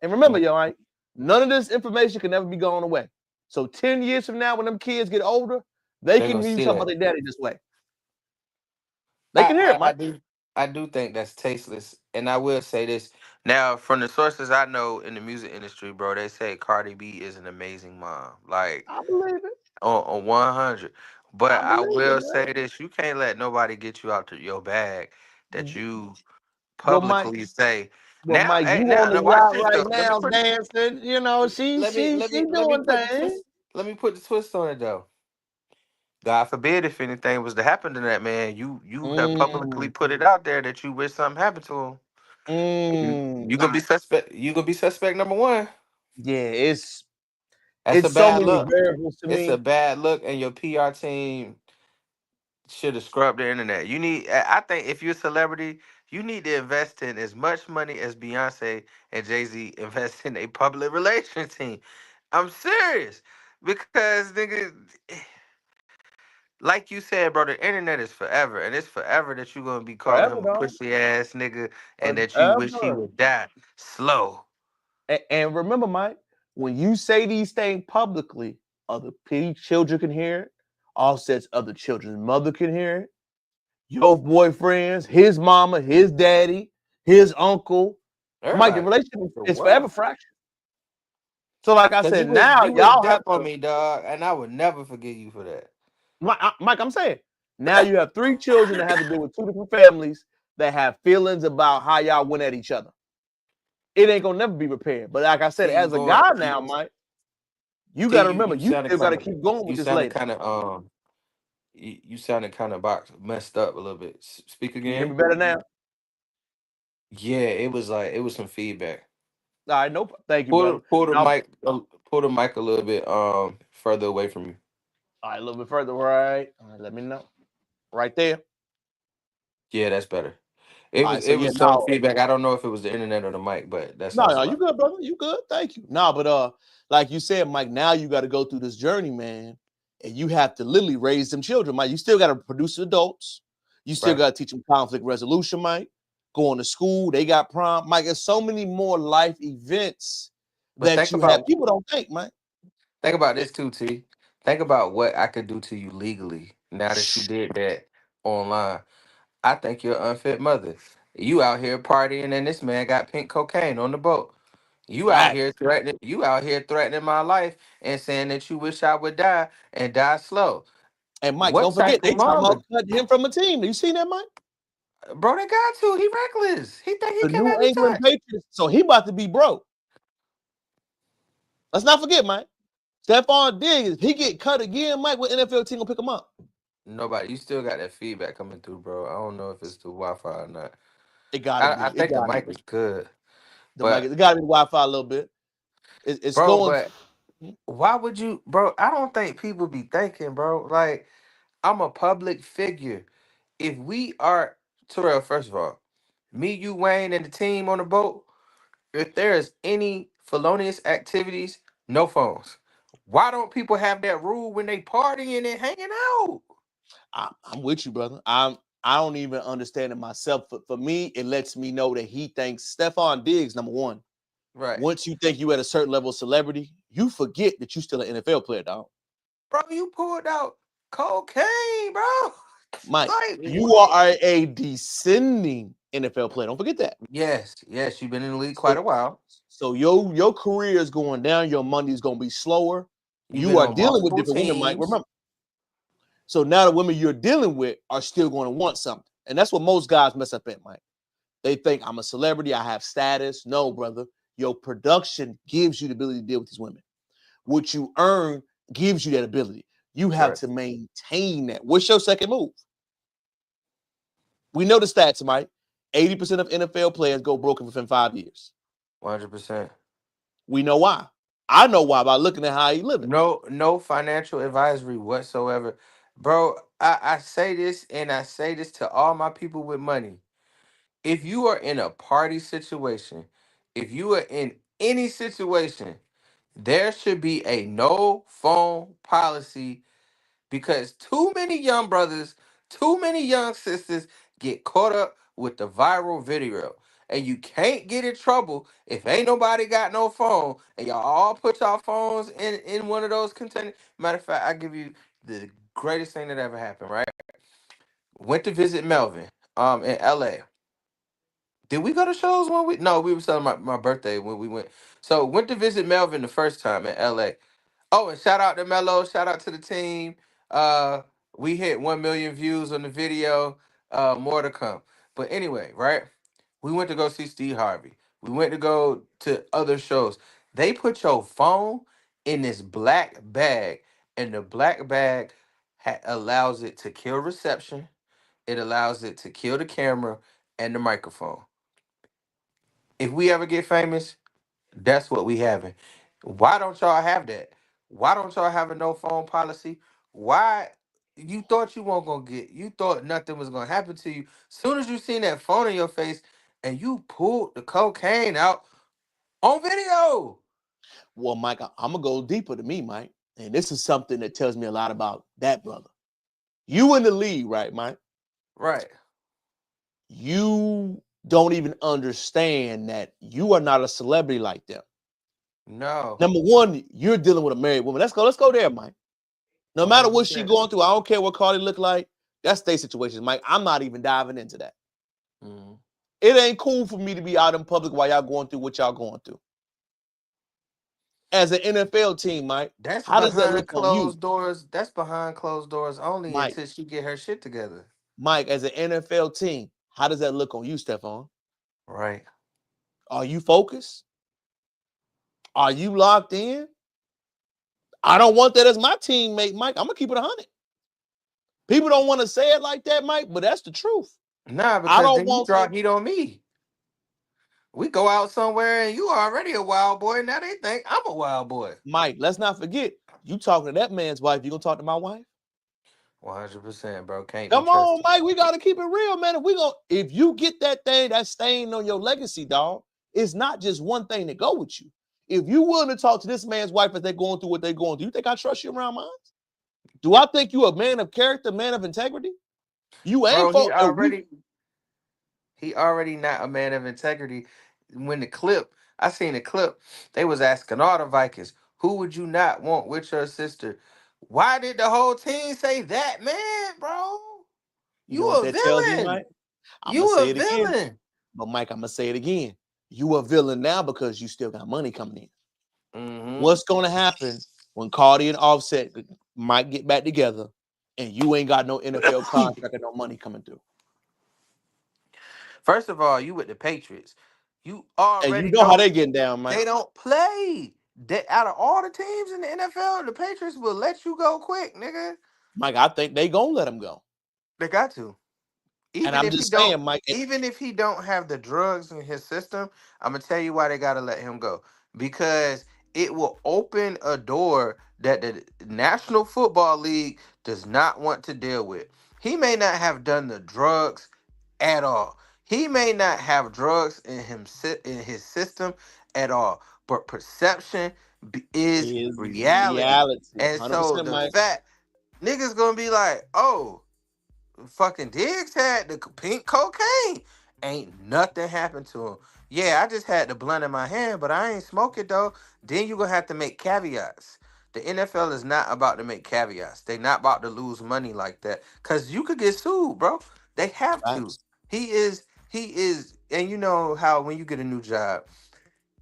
And remember, y'all, right? None of this information can ever be gone away. So 10 years from now, when them kids get older, they They're can gonna hear you see talk about that. their daddy this way. They I, can hear it, I, I Mike. do I do think that's tasteless. And I will say this. Now, from the sources I know in the music industry, bro, they say Cardi B is an amazing mom. Like I believe it. on 100. But I I believe it, will man. say this, you can't let nobody get you out to your bag that you Well, Mike, publicly say. well, Now, Mike, hey, you now, on the now watch yacht this right though. now dancing. You know, she Let me she let she me let me doing put the things. twist. Let me put the twist on it though. God forbid if anything was to happen to that man, you have publicly Mm. put it out there that you wish something happened to him. You gonna Nah, be suspect. You gonna be suspect number one. yeah, That's a it's so bad many look. variables to It's a me. bad look, and your PR team should have scrubbed the internet. You need. I think if you're a celebrity, you need to invest in as much money as Beyonce and Jay-Z invest in a public relations team. I'm serious because nigga, like you said, bro, the internet is forever, and it's forever that you gonna be calling Forever, him a dog. pussy ass nigga, and that you wish he Forever. would die slow. And remember, Mike, when you say these things publicly, other children can hear it. Offset's other children's mother can hear it. Your boyfriends, his mama, his daddy, his uncle. Mike, the Everybody. relationship The is forever world. fractured. So, like I Cause said, now you was y'all have deaf on to, me, dog, and I would never forgive you for that. Mike, I'm saying, now you have three children that have to deal with two different families that have feelings about how y'all went at each other. It ain't gonna never be repaired. But like I said, See, you as a going guy now, Mike, you see got to you remember, you you sounded still got kind to of keep going you with this sounded lady. kind of you sounded kind of box messed up a little bit. Speak Can you hear me again. better now? Yeah, it was like it was some feedback. All right, nope. Thank you, brother. Now, Pull the mic a little bit further away from you. all right, a little bit further, right? All right, let me know. Right there. Yeah, that's better. All right, so It yeah, was some now, feedback. I don't know if it was the internet or the mic, but that no, sounds no, a you lot. good, brother. You good. Thank you. No, but like you said, Mike, now you got to go through this journey, man, and you have to literally raise them children, Mike. You still got to produce adults. You still Right. got to teach them conflict resolution, Mike. Going to school, they got prom, Mike. There's so many more life events But that you have. People don't think, Mike. think about this too, T. Think about what I could do to you legally now that you did that online. I think you're an unfit mother. You out here partying and this man got pink cocaine on the boat. Fact. You out here threatening my life and saying that you wish I would die and die slow. And Mike, What don't forget, type of they talking mom about would cutting him from a team. You seen that, Mike? bro they got to? He reckless. He think he The New cannot be England touched. Patriots. So he about to be broke. Let's not forget, Mike. Stephon Diggs, he get cut again, Mike. What NFL team gonna pick him up? Nobody, you still got that feedback coming through, bro. I don't know if it's the Wi-Fi or not. It gotta I be. It think the gotta mic be. is good. The Mike. But It gotta be Wi-Fi a little bit. It's bro, going. but why would you, bro? I don't think people be thinking, bro. Like, I'm a public figure. If we are Terrell, first of all, me, you, Wayne, and the team on the boat, if there is any felonious activities, no phones. Why don't people have that rule when they partying and hanging out? I'm with you, brother. I don't even understand it myself. For me, it lets me know that he thinks Stephon Diggs, number one. Right. Once you think you at a certain level of celebrity, you forget that you still an NFL player, dog. Bro, you pulled out cocaine, bro. Mike, Like, you what? are a descending NFL player. Don't forget that. Yes, you've been in the league quite So, a while. so your career is going down. Your money is going to be slower. You've You been are on dealing with multiple different women, Mike. teams. Remember. So now the women you're dealing with are still going to want something, and that's what most guys mess up at, Mike. They think I'm a celebrity. I have status. No, brother. Your production gives you the ability to deal with these women. What you earn gives you that ability. You have Right. to maintain that. What's your second move? We know the stats, Mike. 80% of NFL players go broken within 5 years. 100%. We know why. I know why by looking at how he living. No financial advisory whatsoever. Bro, I say this and I say this to all my people with money. If you are in a party situation, if you are in any situation, there should be a no phone policy because too many young brothers, too many young sisters get caught up with the viral video. And you can't get in trouble if ain't nobody got no phone and y'all all put y'all phones in one of those containers. Matter of fact, I give you the greatest thing that ever happened, right? Went to visit Melvin in LA. Did we go to shows one week? No, we were celebrating my birthday when we went. So went to visit Melvin the first time in LA. Oh, and shout out to Mello. Shout out to the team. Uh, we hit 1 million views on the video. More to come. But anyway, right? We went to go see Steve Harvey. We went to go to other shows. They put your phone in this black bag, and the black bag allows it to kill reception. It allows it to kill the camera and the microphone. If we ever get famous, that's what we having. Why don't y'all have that? Why don't y'all have a no phone policy? Why you thought you weren't gonna get? You thought nothing was gonna happen to you. Soon as you seen that phone in your face and you pulled the cocaine out on video. Well, Mike, I'm gonna go deeper to me, Mike, and this is something that tells me a lot about that brother. You in the league, right, Mike? Right. You don't even understand that you are not a celebrity like them. No. Number one, you're dealing with a married woman. Let's go there, Mike. No matter what she 100%. going through, I don't care what Cardi look like. That's their situation, Mike. I'm not even diving into that. Mhm. It ain't cool for me to be out in public while y'all going through what y'all going through. As an NFL team, Mike, That's how does that look behind on you, closed doors. That's behind closed doors only Mike? until she get her shit together. Mike, as an NFL team, how does that look on you, Stephon? Right. Are you focused? Are you locked in? I don't want that as my teammate, Mike. I'm gonna keep it 100. People don't want to say it like that, Mike, but that's the truth. Nah, I because don't then you want that. drop heat on me. We go out somewhere and you already a wild boy. Now they think I'm a wild boy. Mike, let's not forget, you talking to that man's wife, you gonna talk to my wife? 100%, bro. Can't be Come on, trusted. Mike. We gotta keep it real, man. If you get that thing, that stain on your legacy, dog, it's not just one thing that go with you. If you willing to talk to this man's wife as they're going through what they're going through, you think I trust you around mine? Do I think you a man of character, man of integrity? You ain't Bro, for he already not a man of integrity. When the clip, I seen the clip, they was asking all the Vikings, who would you not want with your sister? Why did the whole team say that, man, bro? You You know what a that tells me, villain. Mike? I'm gonna You say a it again. villain. But Mike, I'm gonna say it again. You a villain now because you still got money coming in. Mm-hmm. What's gonna happen when Cardi and Offset might get back together and you ain't got no NFL contract and no money coming through? First of all, you with the Patriots. You And you already know how know they getting down, Mike. they don't play. They, out of all the teams in the NFL, the Patriots will let you go quick, nigga. Mike, I think they gonna let him go. They got to. And Even I'm if he just don't, saying, Mike, even if he don't have the drugs in his system, I'm gonna tell you why they gotta let him go. Because it will open a door that the National Football League does not want to deal with. He may not have done the drugs at all. He may not have drugs in him in his system at all. But perception is is reality. reality. And so 100%, the Mike. fact niggas gonna be like, oh, fucking Diggs had the pink cocaine. Ain't nothing happened to him. Yeah, I just had the blunt in my hand, but I ain't smoke it though. Then you gonna have to make caveats. The NFL is not about to make caveats. They not about to lose money like that. Cause you could get sued, bro. They have to. Facts. He is, and you know how when you get a new job,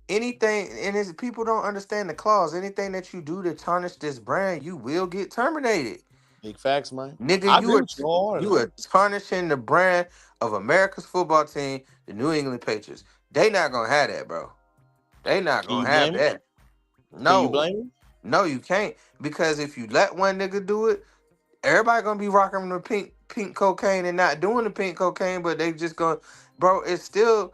anything and his people don't understand the clause. Anything that you do to tarnish this brand, you will get terminated. Big facts, Mike. Nigga, I agree with you you wholeheartedly. are tarnishing the brand of America's football team, the New England Patriots. They not gonna have that, bro. They not Can you gonna have blame him? that. Can you No, blame him? no, you can't. Because if you let one nigga do it, everybody gonna be rocking the pink cocaine and not doing the pink cocaine, but they just gonna, bro. It's still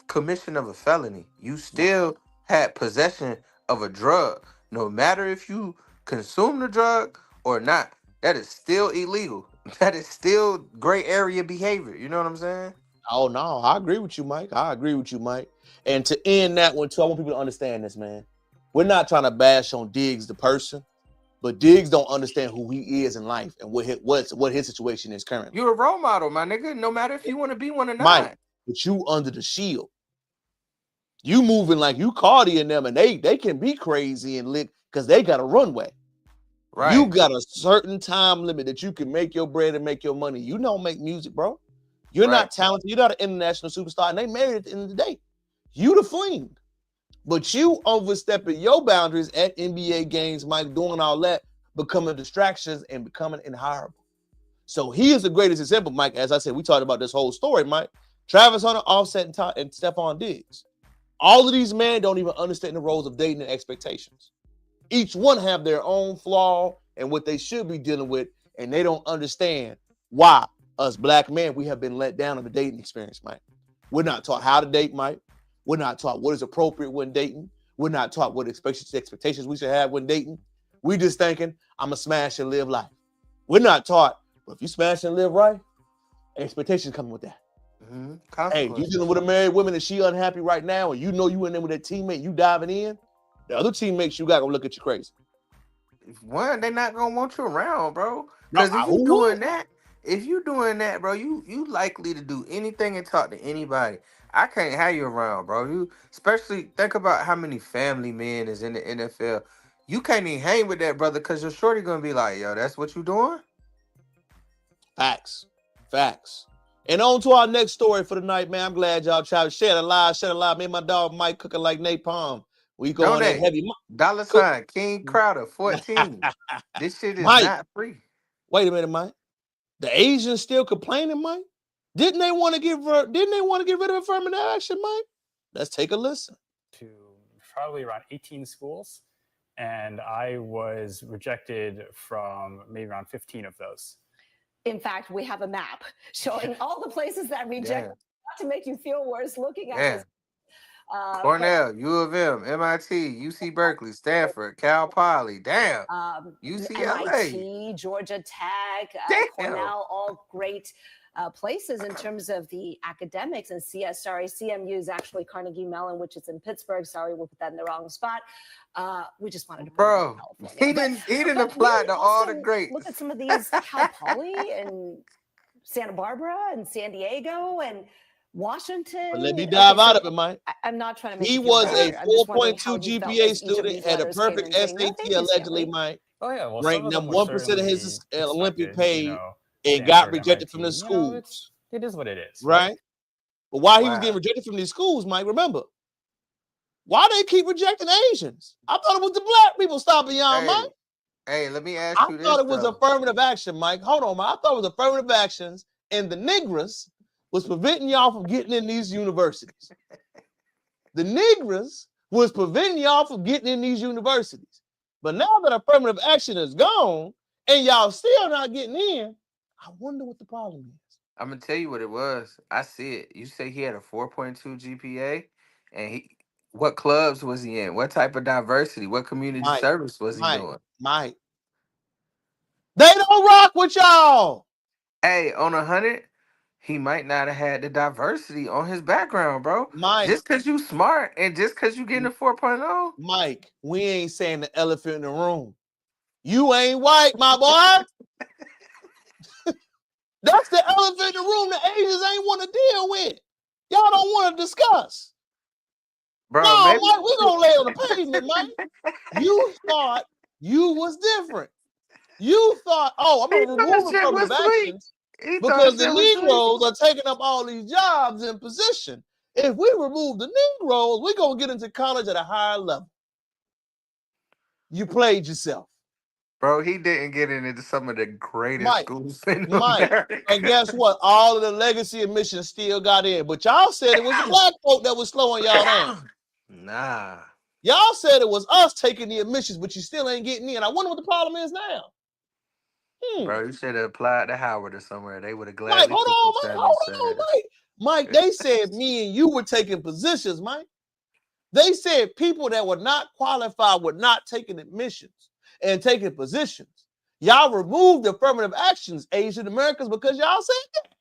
commission of a felony. You still had possession of a drug. No matter if you consume the drug or not, that is still illegal. That is still gray area behavior. You know what I'm saying? Oh no, I agree with you, Mike. I agree with you, Mike. And to end that one too, I want people to understand this, man. We're not trying to bash on Diggs the person, but Diggs don't understand who he is in life and what his situation is currently. You're a role model, my nigga. No matter if you want to be one or Mike, not. but you under the shield. You moving like you Cardi in them, and they can be crazy and lit because they got a runway. You Right, got a certain time limit that you can make your bread and make your money. You don't make music, bro. You're right. not talented. You're not an international superstar, and they married at the end of the day. You the fling. But you overstepping your boundaries at NBA games, Mike, doing all that, becoming distractions and becoming inhireable. So he is the greatest example, Mike. As I said, we talked about this whole story, Mike. Travis Hunter, Offset, and Stephon Diggs. All of these men don't even understand the roles of dating and expectations. Each one have their own flaw and what they should be dealing with, and they don't understand why us black men, we have been let down in the dating experience, Mike. We're not taught how to date, Mike. We're not taught what is appropriate when dating. We're not taught what expectations we should have when dating. We just thinking, I'm going to smash and live life. We're not taught, but if you smash and live right, expectations coming with that. Hey, you dealing with a married woman and she unhappy right now, and you know you in there with that teammate, you diving in, the other teammates you got gonna look at you crazy. One, they're not gonna want you around, bro. Because if you doing that, bro, you likely to do anything and talk to anybody. I can't have you around, bro. You especially think about how many family men is in the NFL. You can't even hang with that brother because your shorty gonna be like, yo, that's what you doing? Facts. And on to our next story for the night, man. I'm glad y'all tried to share it alive. Me and my dog Mike cooking like napalm. We going that heavy. $ King Crowder 14. This shit is Mike, not free. Wait a minute, Mike. The Asians still complaining, Mike? Didn't they want to get rid of affirmative action, Mike? Let's take a listen. To probably around 18 schools, and I was rejected from maybe around 15 of those. In fact, we have a map showing all the places that reject, not to make you feel worse looking at this. Cornell, U of M, MIT, UC Berkeley, Stanford, Cal Poly, UCLA, MIT, Georgia Tech, Cornell, all great places in terms of the academics. And CMU is actually Carnegie Mellon, which is in Pittsburgh. Sorry, we'll put that in the wrong spot. We just wanted to put he didn't apply to all the greats. Look at some of these, Cal Poly and Santa Barbara and San Diego and Washington. But let me dive out of it, Mike. I'm not trying to make he was a 4.2 GPA student, had a perfect SAT allegedly, Mike. Oh yeah, well, ranked number 1% of his Olympic pay, and got rejected from the schools. It is what it is, right? But why he was getting rejected from these schools, Mike? Remember, why they keep rejecting Asians? I thought it was the black people stopping y'all, Mike. Hey, let me ask you this. I thought it was affirmative action, Mike. Hold on, Mike. I thought it was affirmative actions, and the Negroes was preventing y'all from getting in these universities. The Negroes was preventing y'all from getting in these universities. But now that affirmative action is gone, and y'all still not getting in, I wonder what the problem is. I'm going to tell you what it was. I see it. You say he had a 4.2 GPA, and what clubs was he in? What type of diversity? What community service was he doing? Mike, they don't rock with y'all. Hey, on 100, he might not have had the diversity on his background, bro. Mike, just because you smart and just because you getting a 4.0. Mike, we ain't saying the elephant in the room. You ain't white, my boy. That's the elephant in the room the Asians ain't want to deal with. Y'all don't want to discuss. Bro, no, Mike, we gonna lay on the pavement, Mike. You thought you was different. You thought, I'm gonna remove affirmative actions because the Negroes are taking up all these jobs in position. If we remove the Negroes, we're gonna get into college at a higher level. You played yourself. Bro, he didn't get into some of the greatest schools in America. And guess what? All of the legacy admissions still got in. But y'all said it was the black folk that was slowing y'all down. Nah. Y'all said it was us taking the admissions, but you still ain't getting in. I wonder what the problem is now. Bro, you should have applied to Howard or somewhere. They would have gladly. Mike, hold on, Mike. Mike, they said me and you were taking positions, Mike. They said people that were not qualified were not taking admissions and taking positions. Y'all removed affirmative actions, Asian Americans, because y'all said that.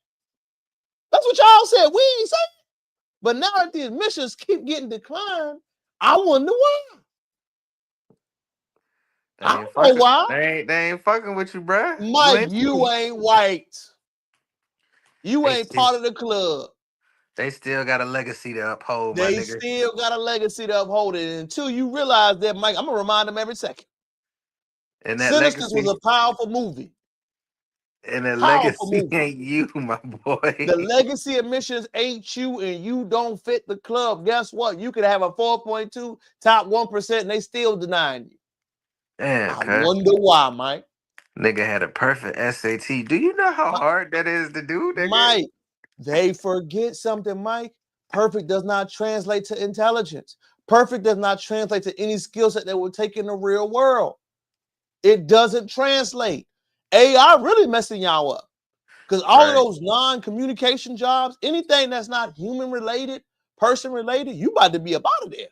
That's what y'all said. We ain't saying. But now that the admissions keep getting declined, I wonder why. I don't know why. They ain't fucking with you, bro. Mike, you ain't white. You ain't part of the club. They still got a legacy to uphold, They still got a legacy to uphold it. And until you realize that, Mike, I'm going to remind them every second. And that Sinister was a powerful movie. And the legacy ain't you, my boy. The legacy admissions ain't you, and you don't fit the club. Guess what? You could have a 4.2, top 1%, and they still denying you. Damn, I wonder why, Mike. Nigga had a perfect SAT. Do you know how hard that is to do, nigga? Mike, they forget something, Mike. Perfect does not translate to intelligence. Perfect does not translate to any skill set that would take in the real world. It doesn't translate. AI really messing y'all up. Because all of those non-communication jobs, anything that's not human related, person related, you about to be up out of there.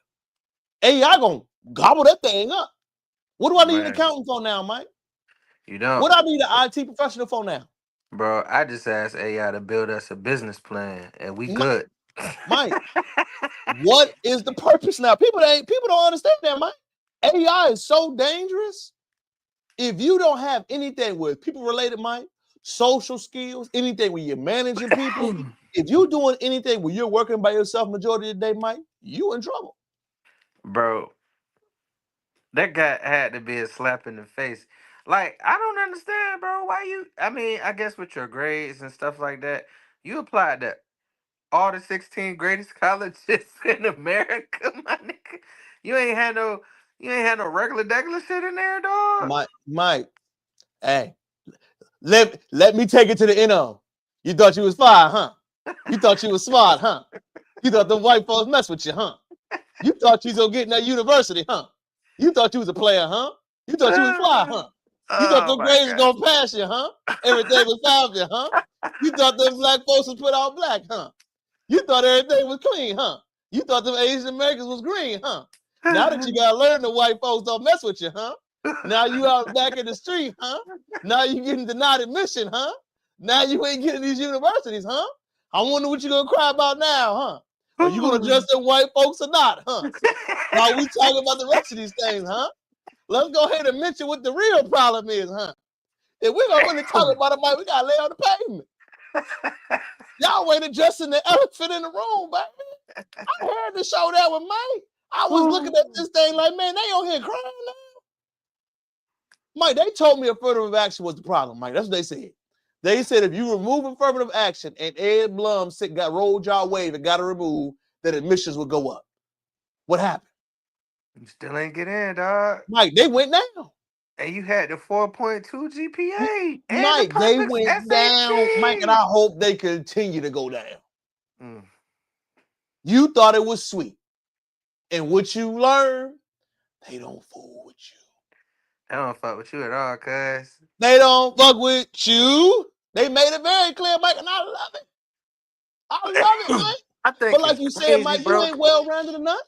AI gonna gobble that thing up. What do I need an accountant for now, Mike? You don't. What I need an IT professional for now? Bro, I just asked AI to build us a business plan, and we good. Mike, what is the purpose now? People don't understand that, Mike. AI is so dangerous. If you don't have anything with people related, Mike, social skills, anything where you're managing people, if you're doing anything where you're working by yourself majority of the day, Mike, you in trouble. Bro, that guy had to be a slap in the face. Like, I don't understand, bro. Why you? I mean, I guess with your grades and stuff like that, you applied to all the 16 greatest colleges in America, my nigga. You ain't had no, regular degular shit in there, dog. Mike, hey, let me take it to the end of. You thought you was fine, huh? You thought you was smart, huh? You thought the white folks mess with you, huh? You thought you was gonna get in that university, huh? You thought you was a player, huh? You thought you was fly, huh? You thought Oh the my grades was god. gonna pass you, huh? Everything was fine, you, huh? You thought them black folks was put all black, huh? You thought everything was clean, huh? You thought them Asian Americans was green, huh? Now that you gotta learn the white folks don't mess with you, huh? Now you out back in the street, huh? Now you getting denied admission, huh? Now you ain't getting these universities, huh? I wonder what you gonna cry about now, huh? Are you gonna address them white folks or not, huh? While we talking about the rest of these things, huh? Let's go ahead and mention what the real problem is, huh? If we're gonna really talk about it, Mike, we gotta lay on the pavement. Y'all ain't addressing the elephant in the room, baby. I heard the show that with Mike. I was looking at this thing like, man, they on here crying now. Mike, they told me affirmative action was the problem, Mike. That's what they said. They said if you remove affirmative action and Ed Blum got rolled y'all wave and got to remove, that admissions would go up. What happened? You still ain't get in, dog. Mike, they went down. And you had the 4.2 GPA and Mike, the they perfect went down. Mike, and SAT. I hope they continue to go down. You thought it was sweet. And what you learned, they don't fool with you. They don't fuck with you at all, cuz. They don't fuck with you. They made it very clear, Mike, and I love it. I love it, Mike. I think But like it's you said, crazy, Mike, you bro. ain't well-rounded enough.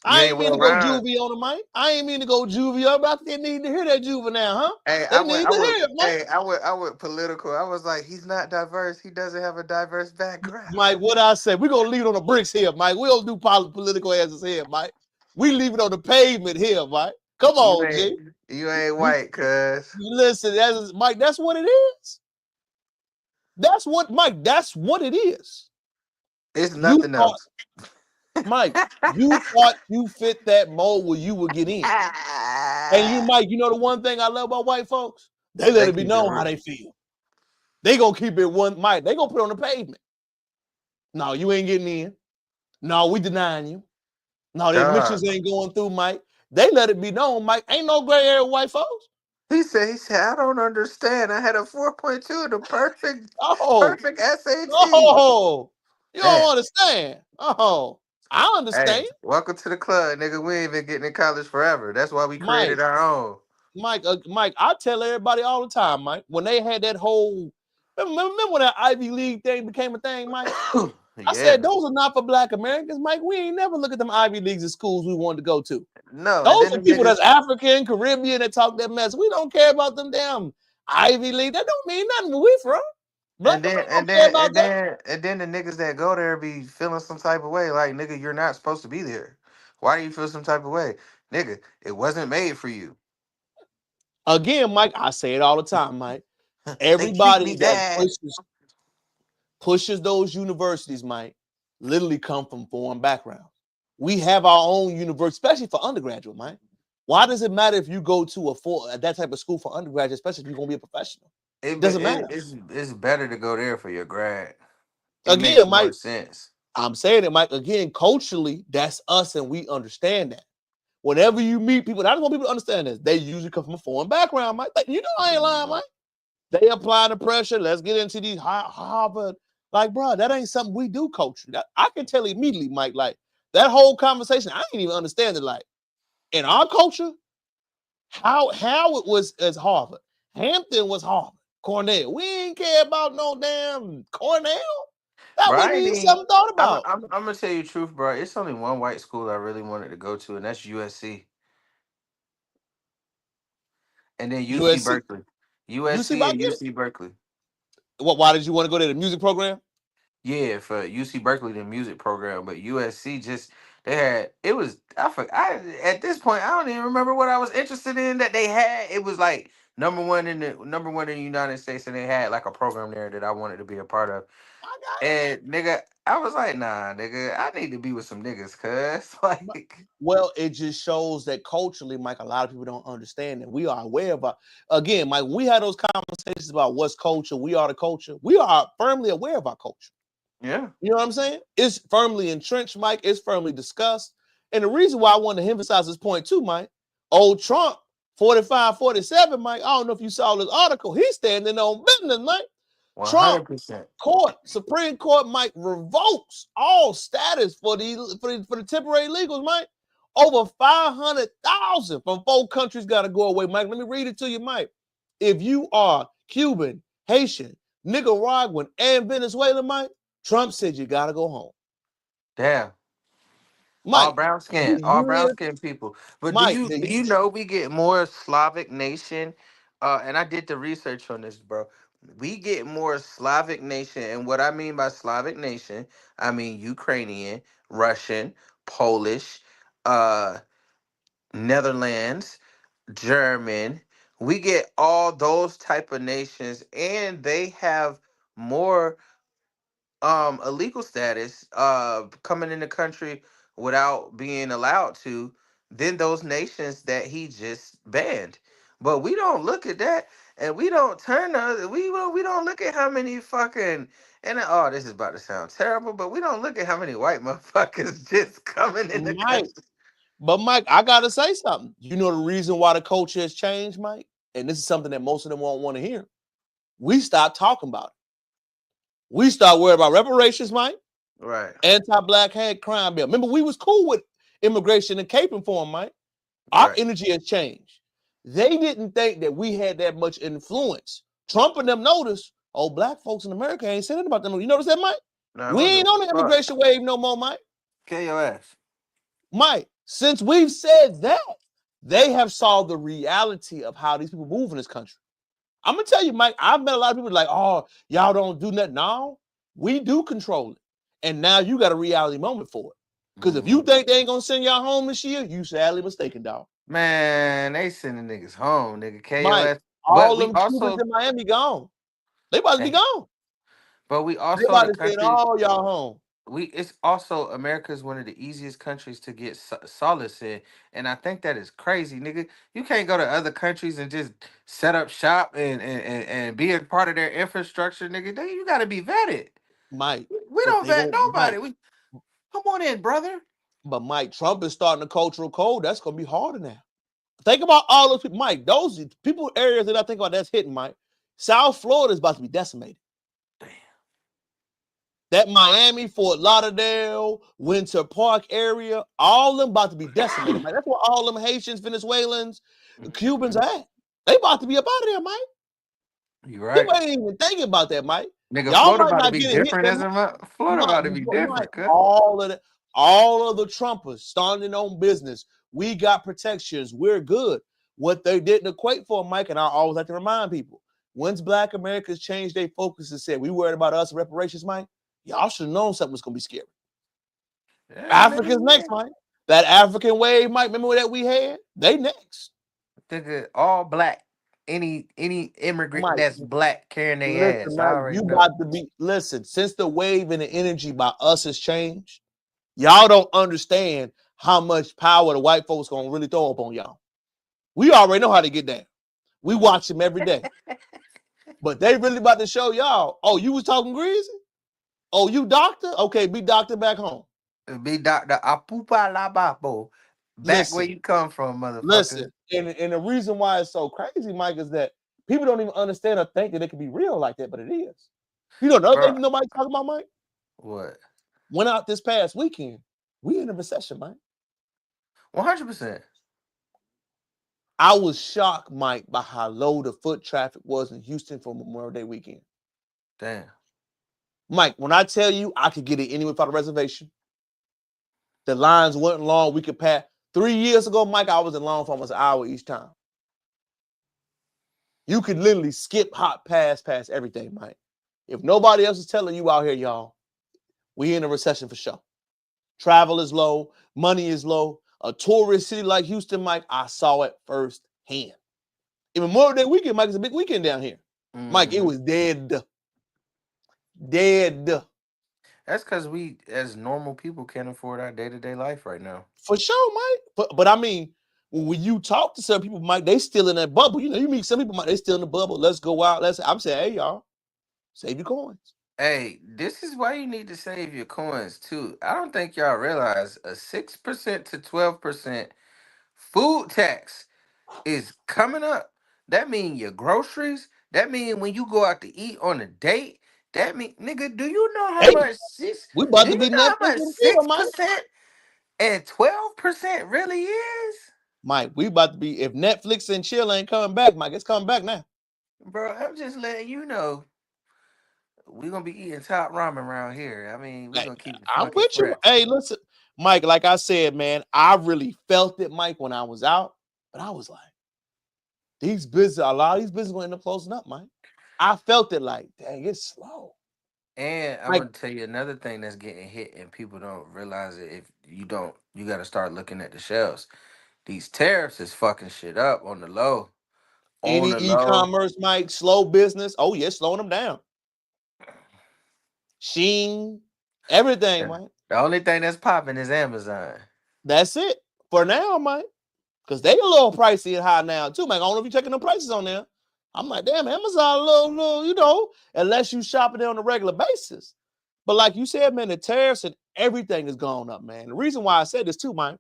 You I ain't ain't mean well to go round. juvie on them, Mike. I ain't mean to go juvie up, but they need to hear that juvenile, huh? Hey, They need to hear it, Mike. I went political. I was like, he's not diverse. He doesn't have a diverse background. Mike, what I said, we're gonna leave it on the bricks here, Mike. We don't do political answers here, Mike. We leave it on the pavement here, Mike. Come on, G. You ain't white, cuz. Listen, Mike, that's what it is. That's what, Mike, that's what it is. It's nothing else. Mike, you thought you fit that mold where you would get in. And you, Mike, you know the one thing I love about white folks? They let it be known how they feel. They gonna keep it one, Mike. They gonna put it on the pavement. No, you ain't getting in. No, we denying you. No, the admissions ain't going through, Mike. They let it be known, Mike. Ain't no gray area white folks. He said, I don't understand. I had a 4.2, the perfect SAT. Oh, you don't understand. Oh, I understand. Hey, welcome to the club, nigga. We ain't been getting in college forever. That's why we created our own. Mike, I tell everybody all the time, Mike, when they had that whole, remember when that Ivy League thing became a thing, Mike? I said, those are not for Black Americans, Mike. We ain't never look at them Ivy Leagues as schools we wanted to go to. No. Those are people that's African, Caribbean, that talk that mess. We don't care about them damn Ivy League. That don't mean nothing where we from. And then the niggas that go there be feeling some type of way. Like, nigga, you're not supposed to be there. Why do you feel some type of way? Nigga, it wasn't made for you. Again, Mike, I say it all the time, Mike. Everybody that pushes those universities, Mike, literally come from foreign backgrounds. We have our own university, especially for undergraduate, Mike. Why does it matter if you go to that type of school for undergraduate, especially if you're going to be a professional? It doesn't matter. It's better to go there for your grad. Again, Mike, more sense. I'm saying it, Mike. Again, culturally, that's us, and we understand that. Whenever you meet people, I just want people to understand this. They usually come from a foreign background, Mike. You know I ain't lying, Mike. They apply the pressure. Let's get into these Harvard. Like, bro, that ain't something we do culturally. I can tell immediately, Mike, like, that whole conversation, I ain't even understand it. Like, in our culture, how it was as Harvard. Hampton was Harvard. Cornell. We ain't care about no damn Cornell. That Bro, wasn't I ain't even even. something thought I'm, about. I'm, I'm gonna tell you the truth, bro. It's only one white school I really wanted to go to, and that's USC, and then UC USC. Berkeley, UC, I USC and get it. UC Berkeley. What? Why did you want to go to the music program? Yeah, for UC Berkeley, the music program, but USC just they had it was I at this point I don't even remember what I was interested in that they had. It was like number one in the United States, and they had like a program there that I wanted to be a part of. I got it. And nigga, I was like, nah, nigga, I need to be with some niggas, cuz like, Well, it just shows that culturally, Mike, a lot of people don't understand that we are aware of again, Mike, when we had those conversations about what's culture, we are the culture. We are firmly aware of our culture. yeah, You know what I'm saying? It's firmly entrenched, Mike. It's firmly discussed. And the reason why I want to emphasize this point too, Mike, old Trump, 45, 47, Mike, I don't know if you saw this article. He's standing on business, Mike. Trump 100%. Supreme Court, Mike, revokes all status for the temporary illegals, Mike. Over 500,000 from 4 countries got to go away, Mike. Let me read it to you, Mike. If you are Cuban, Haitian, Nicaraguan, and Venezuelan, Mike, Trump said you got to go home. Damn. Mike, the All brown U.S., skin people. But Mike, do you know we get more Slavic nation? And I did the research on this, bro. We get more Slavic nation, and what I mean by Slavic nation, I mean Ukrainian, Russian, Polish, uh, Netherlands, German. We get all those type of nations, and they have more illegal status coming in the country without being allowed to than those nations that he just banned. But we don't look at that, and we don't turn we don't look at how many fucking and oh, this is about to sound terrible, but we don't look at how many white motherfuckers just coming in the Mike, country. but Mike, I gotta say something. You know the reason why the culture has changed, Mike? And this is something that most of them won't want to hear. We stopped talking about it. We start worrying about reparations, Mike. Right. Anti-black hate crime bill. Remember, we was cool with immigration and caping for them, Mike. Our Right. energy has changed. They didn't think that we had that much influence. Trump and them noticed, oh, black folks in America ain't saying about them. You notice that, Mike? No, We we'll give ain't on the a fuck. immigration wave no more, Mike. Kill your ass. Mike, since we've said that, they have saw the reality of how these people move in this country. I'm gonna tell you, Mike, I've met a lot of people like, oh, y'all don't do nothing. No, we do control it. And now you got a reality moment for it. Because if you Mhm. think they ain't gonna send y'all home this year, you sadly mistaken, dog. Man, they sending niggas home, nigga. Mike, KOS. But all we them Cubans also in Miami gone. They about to be gone. but we They also about the to send country all y'all home. we it's also America is one of the easiest countries to get solace in, and I think that is crazy, nigga. You can't go to other countries and just set up shop and be a part of their infrastructure, nigga. You got to be vetted. Mike, We but don't they vet gonna nobody. Mike. We come on in, brother. But Mike, Trump is starting a cultural code. That's gonna be harder now. Think about all those people, Mike. Those people areas that I think about that's hitting, Mike. South Florida is about to be decimated. Damn. That Miami, Fort Lauderdale, Winter Park area, all of them about to be decimated, Mike. That's where all them Haitians, Venezuelans, Cubans at. They about to be up out of there, Mike. You right, People ain't even thinking about that, Mike. nigga. Y'all Florida might about to not be get a hit different that as a Florida Mike, about to be Mike, different, cuz. all of the Trumpers starting their own business. We got protections. We're good. What they didn't equate for, Mike, and I always like to remind people, once Black Americans changed their focus and said, we worried about us reparations, Mike, y'all should have known something was going to be scary. Yeah, Africans next, nigga. Mike. That African wave, Mike, remember that we had? They next. Nigga, all black. Any immigrant Mike, that's black carrying their listen, ass. I Mike, already you know. got to be, listen, since the wave and the energy by us has changed, y'all don't understand how much power the white folks gonna really throw up on y'all. We already know how to get down. We watch them every day. But they really about to show y'all, oh, you was talking greasy? Oh, you doctor? Okay, be doctor back home. Be Dr. Apupa Lababo. Back where Listen, you come from, motherfucker. listen. And the reason why it's so crazy, Mike, is that people don't even understand or think that it can be real like that, but it is. You know, another Bro, thing nobody talking about, Mike? what? Went out this past weekend. We in a recession, Mike. 100%. I was shocked, Mike, by how low the foot traffic was in Houston for Memorial Day weekend. Damn. Mike, when I tell you I could get it anywhere without a reservation, the lines weren't long. We could pass. 3 years ago, Mike, I was in line for almost an hour each time. You could literally skip, hop, past everything, Mike. If nobody else is telling you out here, y'all, we in a recession for sure. Travel is low, money is low. A tourist city like Houston, Mike, I saw it firsthand. Even Memorial Day weekend, Mike, it's a big weekend down here. Mike, it was dead. Dead. That's because we, as normal people, can't afford our day-to-day life right now. For sure, Mike. But I mean, when you talk to some people, Mike, they still in that bubble. You know, you meet some people, Mike, they still in the bubble. Let's go out. I'm saying, hey, y'all, save your coins. Hey, this is why you need to save your coins too. I don't think y'all realize a 6% to 12% food tax is coming up. That mean your groceries. That mean when you go out to eat on a date. That mean, nigga, do you know how Hey, much six? we about Do to you be know how Netflix much and chill, six Mike. percent and 12% really is? Mike, we about to be, if Netflix and chill ain't coming back, Mike, it's coming back now. Bro, I'm just letting you know we're gonna be eating top ramen around here. I mean, we're Hey, gonna keep it I'm funky with you. fresh. Hey, listen, Mike, like I said, man, I really felt it, Mike, when I was out. But I was like, a lot of these businesses going to end up closing up, Mike. I felt it like, dang, it's slow. And I'm Like gonna tell you another thing that's getting hit and people don't realize it. If you don't, you gotta start looking at the shelves. These tariffs is fucking shit up on the low. On any the low. e-commerce, Mike, slow business. Oh, yeah, slowing them down. Sheen, everything, Yeah. Mike. The only thing that's popping is Amazon. That's it for now, Mike. Because they a little pricey and high now, too, Mike. I don't know if you're checking the prices on there. I'm like, damn, Amazon a little, you know, unless you shopping it on a regular basis. But like you said, man, the tariffs and everything is going up, man. The reason why I said this too, Mike.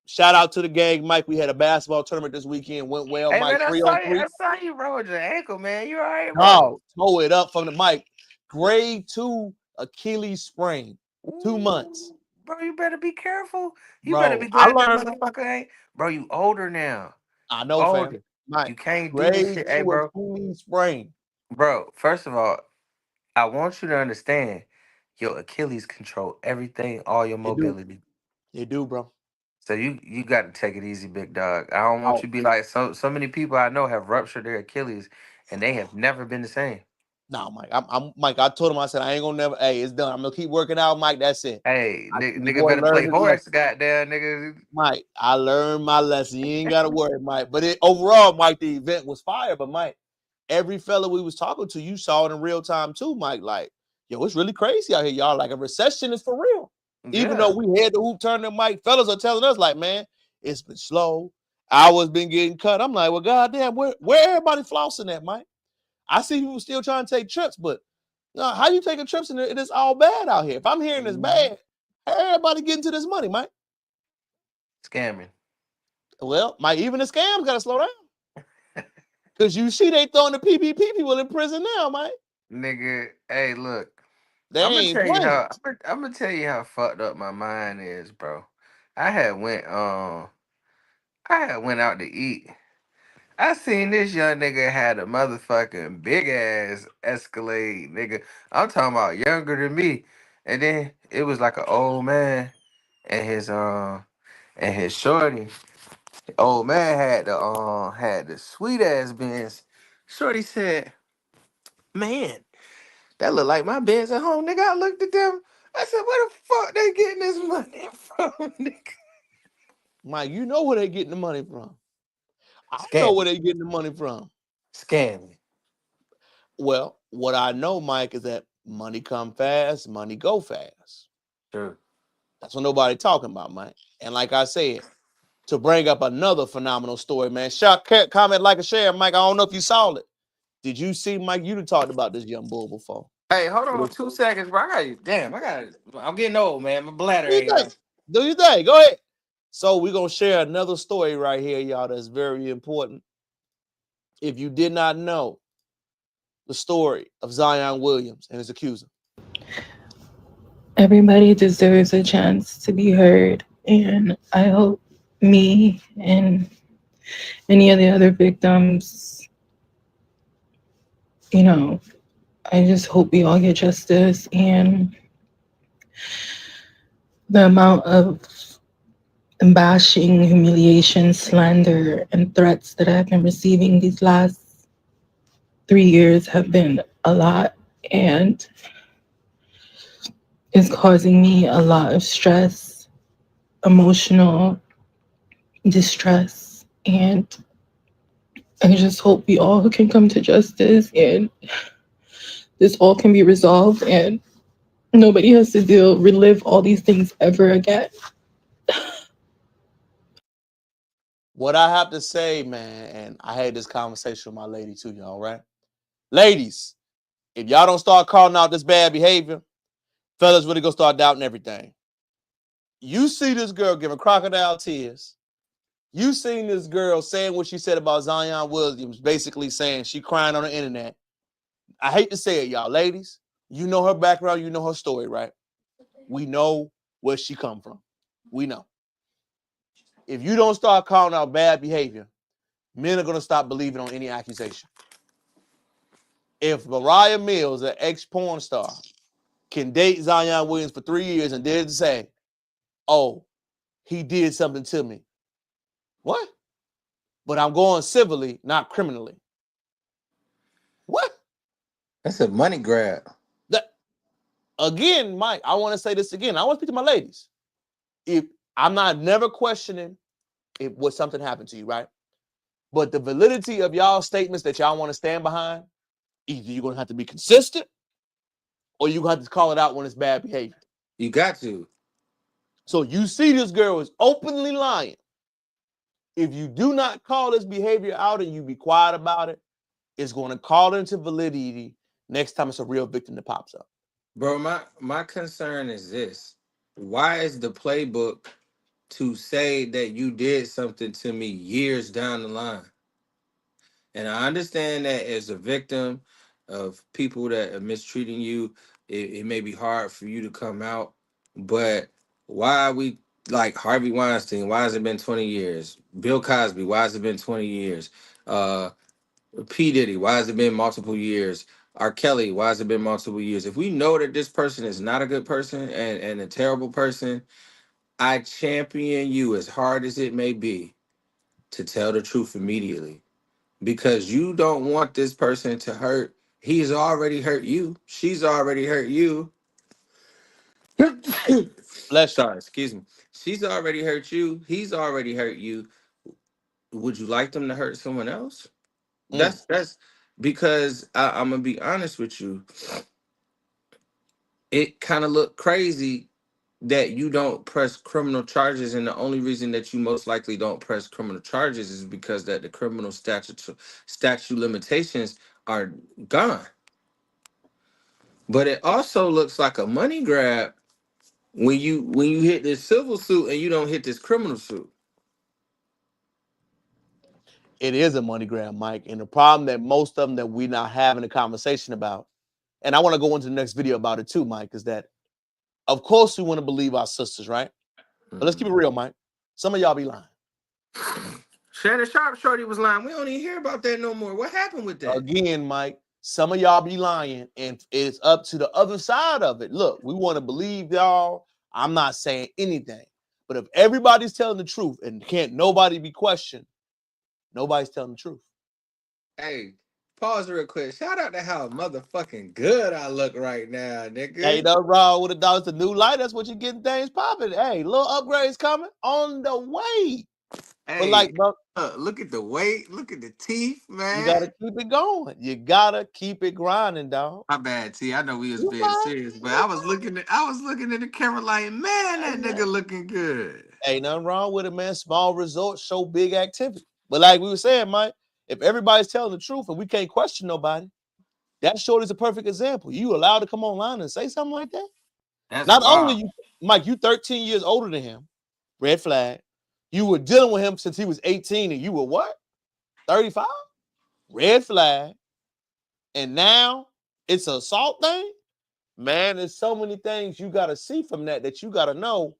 Shout out to the gang, Mike. We had a basketball tournament this weekend. Went well, Hey Mike. man, 3-on-3. I saw you rolled your ankle, man. You all right, bro? No, toe it up from the mic. Grade 2 Achilles sprain. 2 months. Ooh, bro, you better be careful. You better be Bro, I glad that learned. motherfucker ain't. Bro, you older now. I You know, fam. older. Mike, You can't do this grade shit. Hey, 2 bro. Achilles sprain. Bro, first of all, I want you to understand your Achilles control everything, all your They do. mobility. They do, bro. So you got to take it easy, big dog. I don't want Oh, you to be like so many people I know have ruptured their Achilles and they have never been the same. no, Mike. I'm Mike. I told him, I said, I ain't gonna never. Hey, it's done. I'm gonna keep working out, Mike. That's it. Hey, Your nigga boy better play learned his lesson. horse, goddamn nigga. Mike, I learned my lesson. You ain't gotta worry, Mike. But overall, Mike, the event was fire. But Mike, every fella we was talking to, you saw it in real time too, Mike. Like, yo, it's really crazy out here, y'all. Like, a recession is for real. Even though Yeah, we had the hoop tournament, Mike, fellas are telling us, like, man, it's been slow. Hours been getting cut. I'm like, well, goddamn, where everybody flossing at, Mike? I see people still trying to take trips, but no, how you taking trips and it is all bad out here? If I'm hearing it's bad, everybody getting to this money, Mike. scamming. Well, Mike, even the scams gotta slow down. Because you see they throwing the PPP people in prison now, Mike. Nigga, hey, look. They I'm gonna ain't tell you playing. how I'm gonna tell you how fucked up my mind is, bro. I had went out to eat. I seen this young nigga had a motherfucking big ass Escalade, nigga. I'm talking about younger than me. And then it was like an old man and his shorty. Old man had the sweet ass Benz. Shorty said, "Man, that look like my Benz at home, nigga." I looked at them. I said, "Where the fuck they getting this money from, nigga?" Mike, you know where they getting the money from. I know where Scamming, they getting the money from. scamming. Well, what I know, Mike, is that money come fast, money go fast. True. That's what nobody talking about, Mike. And like I said, to bring up another phenomenal story, man. Shout, comment, like, and share, Mike. I don't know if you saw it. Did you see, Mike? You done talked about this young bull before. Hey, hold on 2 seconds, bro. I'm getting old, man. My bladder Do you ain't. think? Do you think? Go ahead. So we're gonna share another story right here, y'all. That's very important. If you did not know the story of Zion Williams and his accuser, Everybody deserves a chance to be heard. And I hope me and any of the other victims, you know, I just hope we all get justice. And the amount of bashing, humiliation, slander, and threats that I've been receiving these last 3 years have been a lot. And it's causing me a lot of stress, emotional distress. And I just hope we all can come to justice and this all can be resolved and nobody has to relive all these things ever again. What I have to say, man, and I had this conversation with my lady too, y'all, right? Ladies, if y'all don't start calling out this bad behavior, fellas really gonna start doubting everything. You see this girl giving crocodile tears. You seen this girl saying what she said about Zion Williams, basically saying she crying on the internet. I hate to say it, y'all, ladies. You know her background, you know her story, right? We know where she come from. We know. If you don't start calling out bad behavior, men are gonna stop believing on any accusation. If Mariah Mills, an ex-porn star, can date Zion Williams for 3 years and didn't say, oh, he did something to me. What? But I'm going civilly, not criminally. What? That's a money grab. That again, Mike, I want to say this again. I want to speak to my ladies. If I'm not never questioning if what something happened to you, right? But the validity of y'all statements that y'all want to stand behind, either you're gonna have to be consistent or you're gonna have to call it out when it's bad behavior. You got to. So you see this girl is openly lying. If you do not call this behavior out and you be quiet about it, it's going to call into validity next time it's a real victim that pops up. Bro, my concern is this. Why is the playbook to say that you did something to me years down the line? And I understand that as a victim of people that are mistreating you, it may be hard for you to come out. But why are we like Harvey Weinstein? Why has it been 20 years? Bill Cosby, why has it been 20 years? P. Diddy, why has it been multiple years? R. Kelly, why has it been multiple years? If we know that this person is not a good person and a terrible person, I champion you as hard as it may be to tell the truth immediately because you don't want this person to hurt. He's already hurt you. She's already hurt you. Bless you. Sorry, excuse me. She's already hurt you. He's already hurt you. Would you like them to hurt someone else? That's because I'm gonna be honest with you. It kind of looked crazy that you don't press criminal charges, and the only reason that you most likely don't press criminal charges is because that the criminal statute limitations are gone. But it also looks like a money grab when you hit this civil suit and you don't hit this criminal suit. It is a money grab, Mike. And the problem that most of them that we're not having a conversation about, and I want to go into the next video about it too, Mike, is that of course we want to believe our sisters, right? But let's keep it real, Mike. Some of y'all be lying. Shannon Sharp Shorty was lying. We don't even hear about that no more. What happened with that? Again, Mike, some of y'all be lying, and it's up to the other side of it. Look, we want to believe y'all. I'm not saying anything. But if everybody's telling the truth and can't nobody be questioned, nobody's telling the truth. Hey, pause real quick. Shout out to how motherfucking good I look right now, nigga. Hey, nothing wrong with it, dog. It's a new light. That's what you're getting things popping. Hey, little upgrades coming on the way. Hey, But like, bro, look at the weight. Look at the teeth, man. you gotta keep it going. You gotta keep it grinding, dog. My bad, T. I know we was You being fine. serious, but I was looking at the camera like, man, that nigga looking good. Ain't nothing wrong with it, man. Small results show big activity. But like we were saying, Mike, if everybody's telling the truth and we can't question nobody, that shorty's a perfect example. You allowed to come online and say something like that? That's Not wild. only you, Mike, you 13 years older than him, red flag. You were dealing with him since he was 18 and you were what? 35? Red flag. And now it's an assault thing? Man, there's so many things you got to see from that you got to know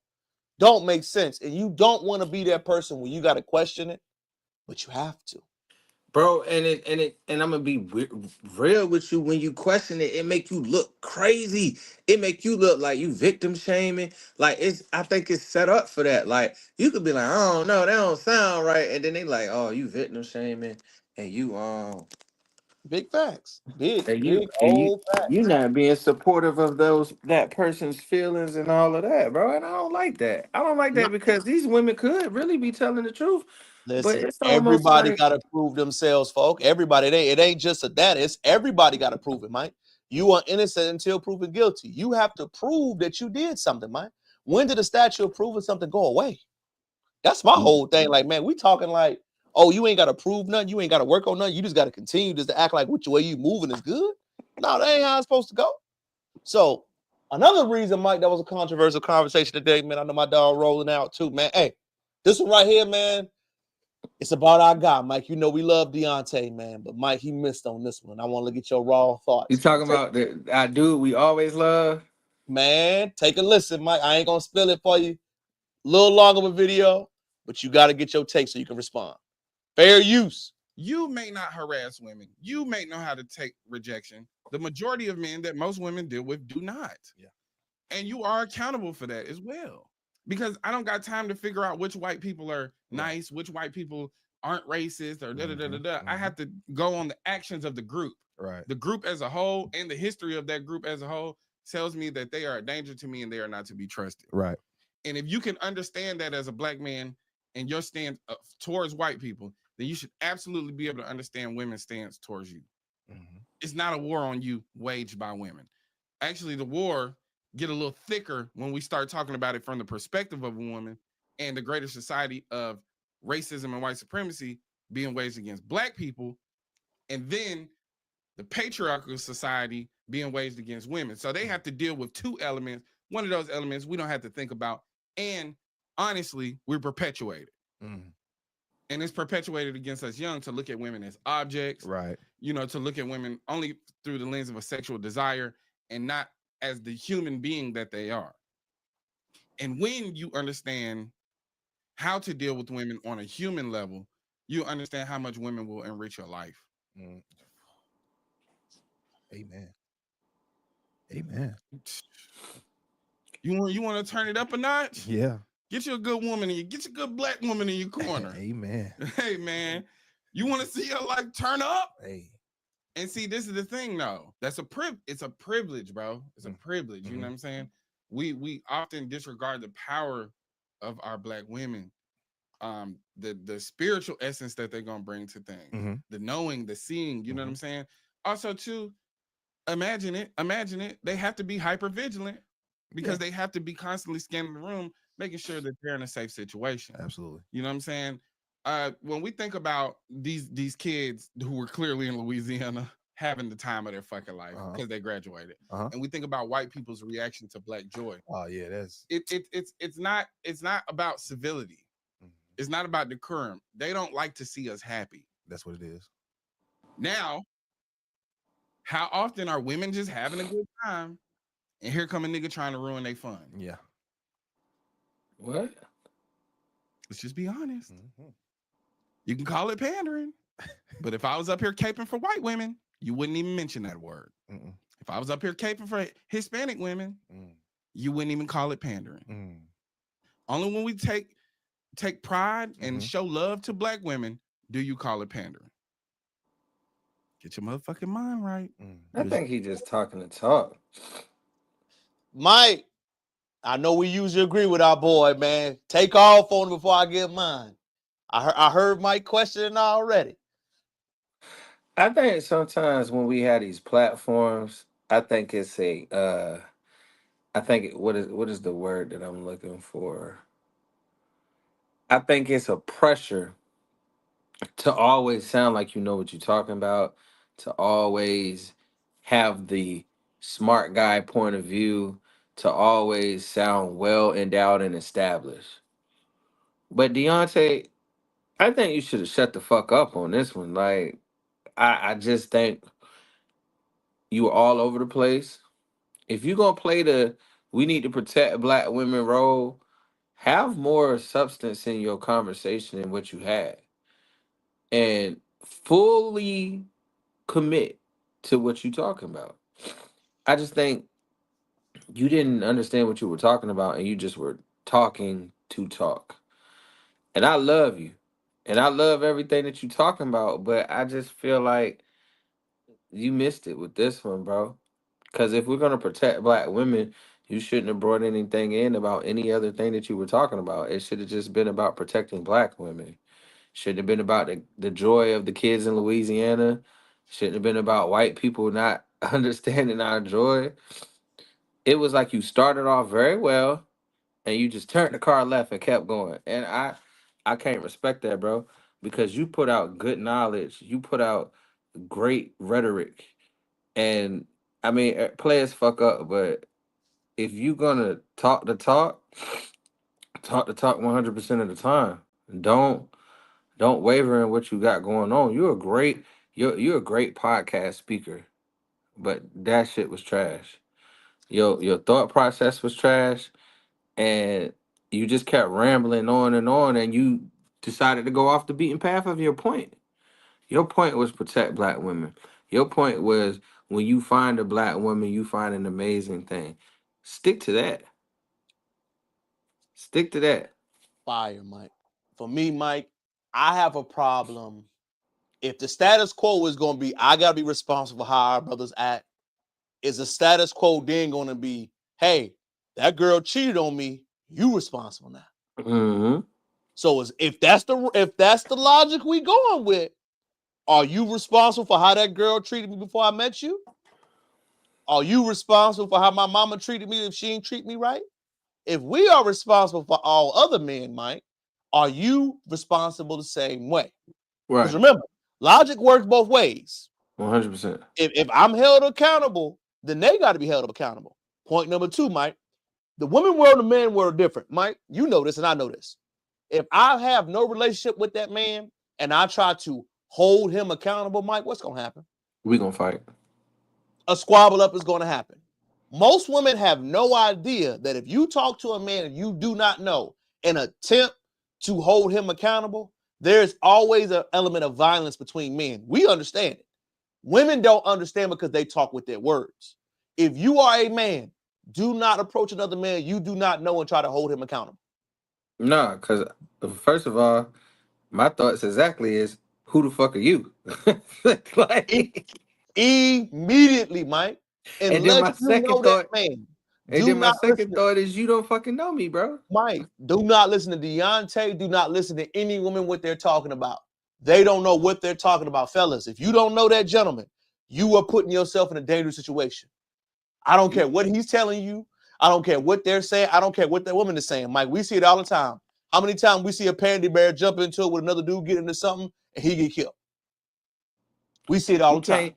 don't make sense. And you don't want to be that person when you got to question it, but you have to. Bro, and I'm gonna be real with you. When you question it, it make you look crazy. It make you look like you victim shaming. Like I think it's set up for that. Like you could be like, I don't know, that don't sound right, and then they like, oh, you victim shaming, and Big facts. Big, and you big and you old facts. you not being supportive of that person's feelings and all of that, bro. And I don't like that. I don't like No, that because these women could really be telling the truth, but listen, it's almost everybody like gotta prove themselves, folk. Everybody, it ain't just a that. It's everybody gotta prove it, Mike. You are innocent until proven guilty. You have to prove that you did something, Mike. When did the statute of proving something go away? That's my whole thing. Like, man, we talking like, oh, you ain't got to prove nothing. You ain't got to work on nothing. You just got to continue just to act like which way you moving is good. No, that ain't how it's supposed to go. So another reason, Mike, that was a controversial conversation today, man. I know my dog rolling out too, man. Hey, this one right here, man, it's about our guy, Mike. You know we love Deontay, man, but Mike, he missed on this one. I want to get your raw thoughts. you talking about our dude we always love. Man, take a listen, Mike. I ain't gonna spill it for you. A little long of a video, but you got to get your take so you can respond. Fair use. You may not harass women. You may know how to take rejection. The majority of men that most women deal with do not. Yeah. And you are accountable for that as well. Because I don't got time to figure out which white people are nice, which white people aren't racist, or da da da da da. I have to go on the actions of the group. Right. The group as a whole and the history of that group as a whole tells me that they are a danger to me and they are not to be trusted. Right. And if you can understand that as a black man and your stance towards white people, then you should absolutely be able to understand women's stance towards you. Mm-hmm. It's not a war on you waged by women. Actually, the war get a little thicker when we start talking about it from the perspective of a woman and the greater society of racism and white supremacy being waged against black people, and then the patriarchal society being waged against women. So they have to deal with two elements. One of those elements we don't have to think about. And honestly, we're perpetuated. Mm. And it's perpetuated against us young to look at women as objects. Right. You know, to look at women only through the lens of a sexual desire and not as the human being that they are. And when you understand how to deal with women on a human level, you understand how much women will enrich your life. Mm. Amen. Amen. You want to turn it up a notch? Yeah. Get you a good woman and get your good black woman in your corner. Amen. Hey man, you want to see her like turn up? Hey. And see, this is the thing though. It's a privilege, bro. It's a privilege. Mm-hmm. You know what I'm saying? We often disregard the power of our black women. The spiritual essence that they're gonna bring to things, mm-hmm. the knowing, the seeing, you know what I'm saying? Also, too, imagine it. They have to be hyper vigilant because they have to be constantly scanning the room, making sure that they're in a safe situation. Absolutely. You know what I'm saying? When we think about these kids who were clearly in Louisiana having the time of their fucking life because they graduated, and we think about white people's reaction to Black joy. Oh yeah, that's it's not about civility. Mm-hmm. It's not about decorum. They don't like to see us happy. That's what it is. Now, how often are women just having a good time, and here come a nigga trying to ruin their fun? Yeah. What? Let's just be honest. Mm-hmm. You can call it pandering, but if I was up here caping for white women, you wouldn't even mention that word. Mm-mm. If I was up here caping for Hispanic women, you wouldn't even call it pandering. Only when we take pride and show love to black women do you call it pandering. Get your motherfucking mind right. I think he just talking to talk. Mike, I know we usually agree with our boy, man. Take off on him before I get mine. I heard Mike questioning already. I think sometimes when we have these platforms, I think it's what is the word that I'm looking for? I think it's a pressure to always sound like you know what you're talking about, to always have the smart guy point of view, to always sound well endowed and established. But Deontay, I think you should have shut the fuck up on this one. Like, I just think you were all over the place. If you're gonna play the we need to protect black women role, have more substance in your conversation than what you had. And fully commit to what you're talking about. I just think you didn't understand what you were talking about and you just were talking to talk. And I love you. And I love everything that you're talking about, but I just feel like you missed it with this one, bro. Because if we're gonna protect black women, you shouldn't have brought anything in about any other thing that you were talking about. It should have just been about protecting black women. Shouldn't have been about the joy of the kids in Louisiana. Shouldn't have been about white people not understanding our joy. It was like you started off very well and you just turned the car left and kept going. And I can't respect that, bro, because you put out good knowledge. You put out great rhetoric. And I mean, players fuck up, but if you gonna talk the talk 100% of the time. Don't don't waver in what you got going on. You're a great podcast speaker, but that shit was trash. Your thought process was trash, and you just kept rambling on, and you decided to go off the beaten path of your point. Your point was protect black women. Your point was when you find a black woman, you find an amazing thing. Stick to that. Stick to that. Fire, Mike. For me, Mike, I have a problem. If the status quo is going to be, I got to be responsible for how our brothers act, is the status quo then going to be, hey, that girl cheated on me, you responsible now. Mm-hmm. So if that's the logic we going with, are you responsible for how that girl treated me before I met you? Are you responsible for how my mama treated me if she ain't treat me right? If we are responsible for all other men, Mike, are you responsible the same way? Because Right. remember, logic works both ways. 100%. If I'm held accountable, then they got to be held accountable. Point number 2, Mike. The women world and the man world are different. Mike, you know this and I know this. If I have no relationship with that man and I try to hold him accountable, Mike, what's going to happen? We're going to fight. A squabble up is going to happen. Most women have no idea that if you talk to a man and you do not know and attempt to hold him accountable, there's always an element of violence between men. We understand it. Women don't understand because they talk with their words. If you are a man, do not approach another man you do not know and try to hold him accountable. No, because first of all, my thoughts exactly is, who the fuck are you? Like, Immediately, Mike. and then my Unless you second know that thought, man, and do then my not second listen. thought is, you don't fucking know me, bro. Mike, do not listen to Deontay. Do not listen to any woman what they're talking about. They don't know what they're talking about, fellas. If you don't know that gentleman, you are putting yourself in a dangerous situation. I don't care what he's telling you. I don't care what they're saying. I don't care what that woman is saying. Mike, we see it all the time. How many times we see a pandy bear jump into it with another dude get into something and he get killed? We see it all the time.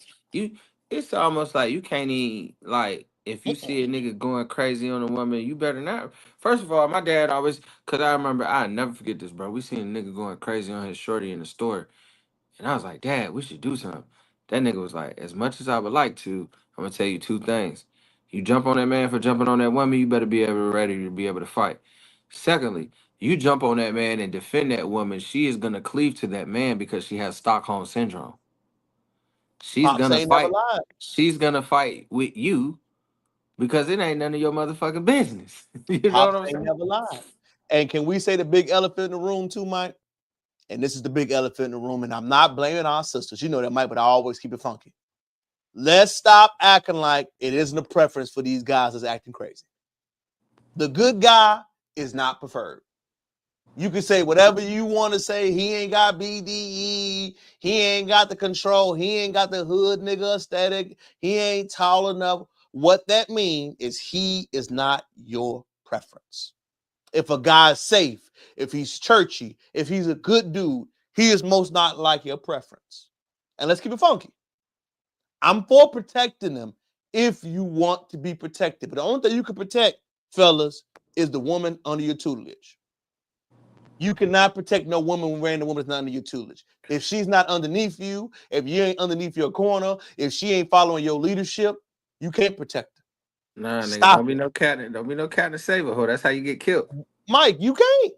It's almost like you can't even, like, if you see a nigga going crazy on a woman, you better not. First of all, my dad always, because I remember, I never forget this, bro. We seen a nigga going crazy on his shorty in the store. And I was like, Dad, we should do something. That nigga was like, as much as I would like to, I'm gonna tell you 2 things. You jump on that man for jumping on that woman, you better be ready to be able to fight. Secondly, you jump on that man and defend that woman, she is gonna cleave to that man because she has Stockholm syndrome. She's Pops gonna ain't never fight. lied. She's gonna fight with you because it ain't none of your motherfucking business. You know what Pops I'm ain't saying? never lied. And can we say the big elephant in the room too, Mike? And this is the big elephant in the room. And I'm not blaming our sisters. You know that, Mike, but I always keep it funky. Let's stop acting like it isn't a preference for these guys that's acting crazy. The good guy is not preferred. You can say whatever you want to say. He ain't got BDE. He ain't got the control. He ain't got the hood nigga aesthetic. He ain't tall enough. What that means is he is not your preference. If a guy's safe, if he's churchy, if he's a good dude, he is most not like your preference. And let's keep it funky. I'm for protecting them if you want to be protected. But the only thing you can protect, fellas, is the woman under your tutelage. You cannot protect no woman when random woman is not under your tutelage. If she's not underneath you, if you ain't underneath your corner, if she ain't following your leadership, you can't protect her. Nah, nigga, Stop don't be no cat. Don't be no cat to save a hoe. That's how you get killed. Mike, you can't.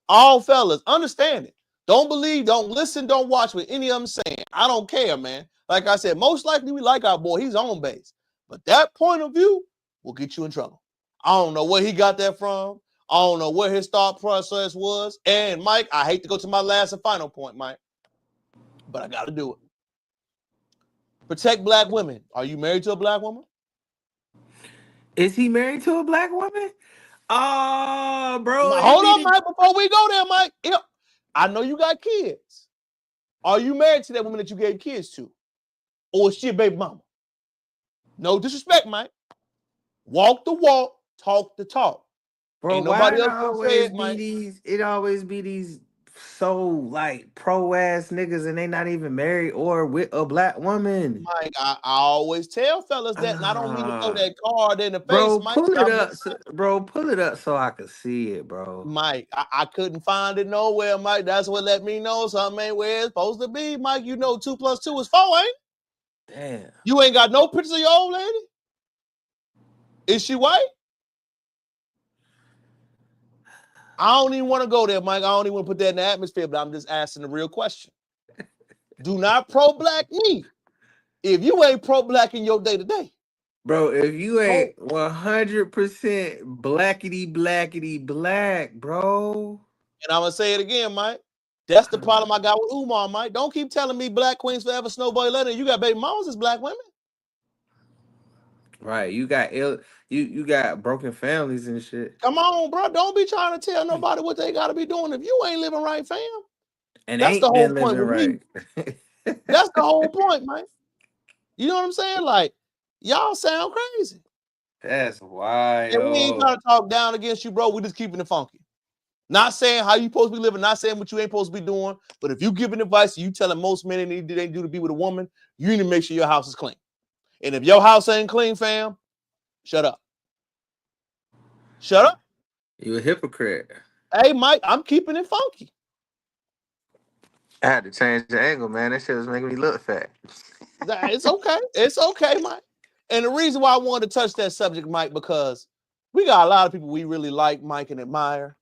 All fellas, understand it. Don't believe, don't listen, don't watch what any of them saying. I don't care, man. Like I said, most likely we like our boy. He's on base. But that point of view will get you in trouble. I don't know where he got that from. I don't know where his thought process was. And Mike, I hate to go to my last and final point, Mike, but I got to do it. Protect black women. Are you married to a black woman? Is he married to a black woman? Oh, bro. Hold on, Mike, before we go there, Mike. I know you got kids. Are you married to that woman that you gave kids to? Or is she a baby mama? No disrespect, Mike. Walk the walk, talk the talk. Bro, Ain't why nobody it else gonna say always it, be Mike. it always be these so like pro ass niggas and they not even married or with a black woman? Mike, I always tell fellas that, and I don't mean to throw that card in the face, Bro, Mike. pull it up, bro. Pull it up so I can see it, bro. Mike, I couldn't find it nowhere, Mike. That's what let me know something ain't where it's supposed to be, Mike. You know 2 + 2 is 4, ain't? Damn. You ain't got no pictures of your old lady? Is she white? I don't even want to go there, Mike. I don't even want to put that in the atmosphere, but I'm just asking the real question. Do not pro-black me if you ain't pro-black in your day-to-day. Bro, if you ain't 100% blackity black, bro. And I'm going to say it again, Mike. That's the problem I got with Umar, Mike. Don't keep telling me black queens forever, snowboy letter. You got baby mamas as black women. Right, you got you got broken families and shit. Come on, bro. Don't be trying to tell nobody what they got to be doing if you ain't living right, fam. And that's the ain't whole been point living with right. me. That's the whole point, man. You know what I'm saying? Like, y'all sound crazy. That's wild. And we ain't trying to talk down against you, bro. We just keeping it funky. Not saying how you supposed to be living, not saying what you ain't supposed to be doing. But if you giving advice, you telling most men they do to be with a woman, you need to make sure your house is clean. And if your house ain't clean, fam, shut up. Shut up. You a hypocrite. Hey, Mike, I'm keeping it funky. I had to change the angle, man. That shit was making me look fat. It's okay. It's okay, Mike. And the reason why I wanted to touch that subject, Mike, because we got a lot of people we really like, Mike, and admire.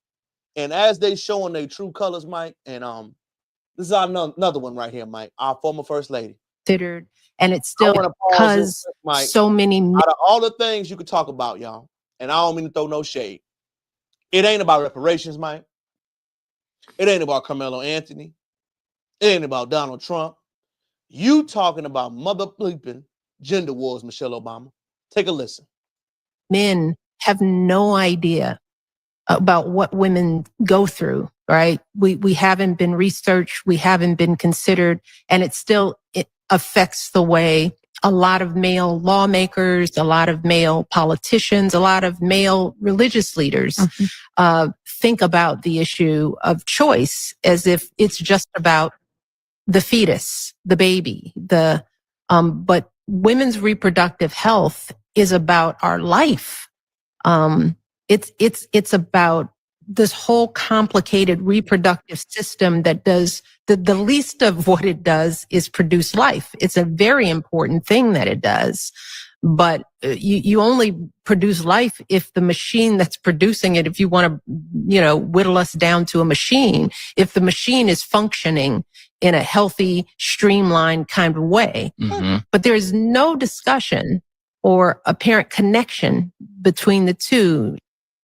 And as they showing their true colors, Mike, and this is another one right here, Mike, our former first lady. Considered, and it's still because Mike, so many. Out of all the things you could talk about, y'all, and I don't mean to throw no shade. It ain't about reparations, Mike. It ain't about Carmelo Anthony. It ain't about Donald Trump. You talking about mother bleeping gender wars, Michelle Obama. Take a listen. Men have no idea about what women go through, right? We haven't been researched, we haven't been considered, and it affects the way a lot of male lawmakers, a lot of male politicians, a lot of male religious leaders think about the issue of choice as if it's just about the fetus, the baby, but women's reproductive health is about our life. It's about this whole complicated reproductive system that does the least of what it does is produce life. It's a very important thing that it does. But you only produce life if the machine that's producing it, if you want to, whittle us down to a machine, if the machine is functioning in a healthy, streamlined kind of way. Mm-hmm. But there is no discussion or apparent connection between the two.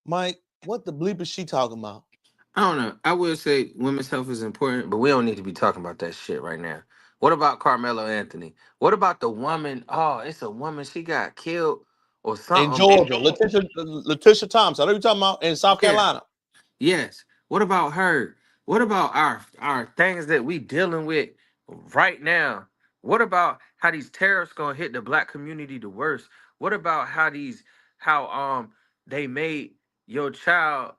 Mike, what the bleep is she talking about? I don't know. I will say women's health is important, but we don't need to be talking about that shit right now. What about Carmelo Anthony? What about the woman? Oh, it's a woman. She got killed or something. In Georgia, Letitia Thompson. I know you're talking about in South Carolina. Yes. What about her? What about our things that we dealing with right now? What about how these tariffs gonna hit the black community the worst? What about how they made your child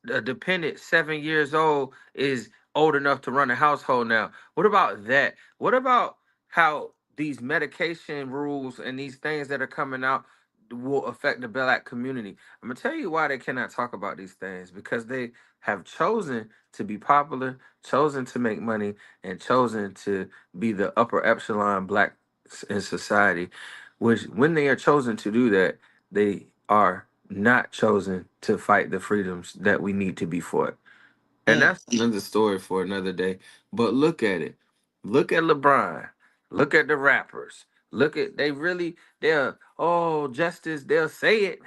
a dependent 7 years old is old enough to run a household now? What about that? What about how these medication rules and these things that are coming out will affect the black community? I'm gonna tell you why they cannot talk about these things, because they have chosen to be popular, chosen to make money, and chosen to be the upper echelon black in society. Which, when they are chosen to do that, they are not chosen to fight the freedoms that we need to be fought. And that's another story for another day. But look at it. Look at LeBron. Look at the rappers. Look at they'll justice, they'll say it,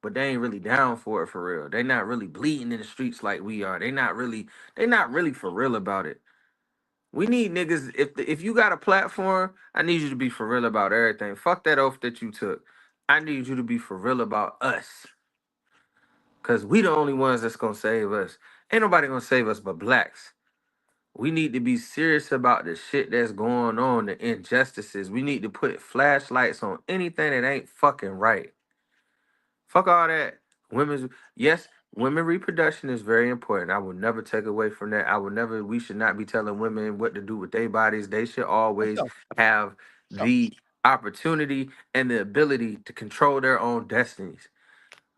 but they ain't really down for it for real. They not really bleeding in the streets like we are. They not really for real about it. We need niggas. If you got a platform, I need you to be for real about everything. Fuck that oath that you took. I need you to be for real about us. Cause we the only ones that's gonna save us. Ain't nobody gonna save us but blacks. We need to be serious about the shit that's going on, the injustices. We need to put flashlights on anything that ain't fucking right. Fuck all that. Yes, women reproduction is very important. I will never take away from that. We should not be telling women what to do with their bodies. They should always have the opportunity and the ability to control their own destinies.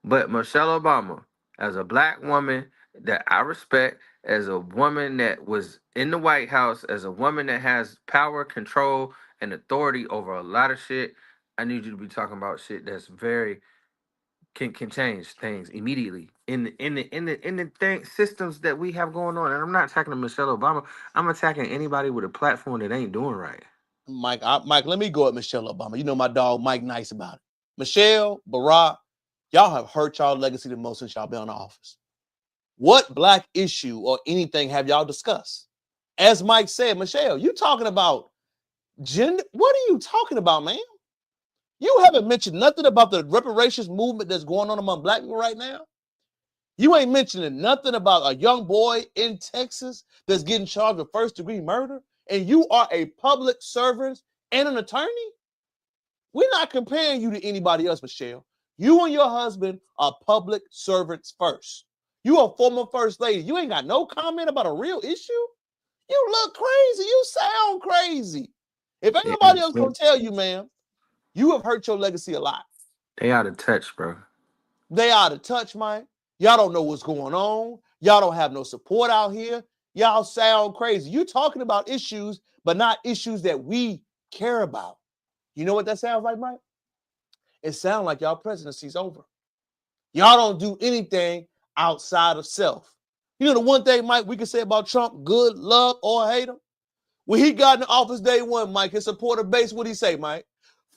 But Michelle Obama, as a black woman that I respect, as a woman that was in the White House, as a woman that has power, control, and authority over a lot of shit, I need you to be talking about shit that's very can change things immediately in the thing systems that we have going on. And I'm not attacking Michelle Obama. I'm attacking anybody with a platform that ain't doing right. Mike, let me go at Michelle Obama. You know my dog Mike nice about it. Michelle, Barack, y'all have hurt y'all legacy the most since y'all been in office. What black issue or anything have y'all discussed? As Mike said, Michelle, you talking about gender? What are you talking about, man? You haven't mentioned nothing about the reparations movement that's going on among black people right now. You ain't mentioning nothing about a young boy in Texas that's getting charged with first-degree murder, and you are a public servant and an attorney? We're not comparing you to anybody else, Michelle. You and your husband are public servants first. You a former first lady. You ain't got no comment about a real issue? You look crazy. You sound crazy. If anybody else gonna tell you, man, you have hurt your legacy a lot. They out of touch, bro. They out of touch, man. Y'all don't know what's going on. Y'all don't have no support out here. Y'all sound crazy. You talking about issues, but not issues that we care about. You know what that sounds like, Mike? It sounds like y'all presidency's over. Y'all don't do anything outside of self. You know the one thing, Mike, we can say about Trump, good, love, or hate him? When he got in the office day one, Mike, his supporter base, what'd he say, Mike?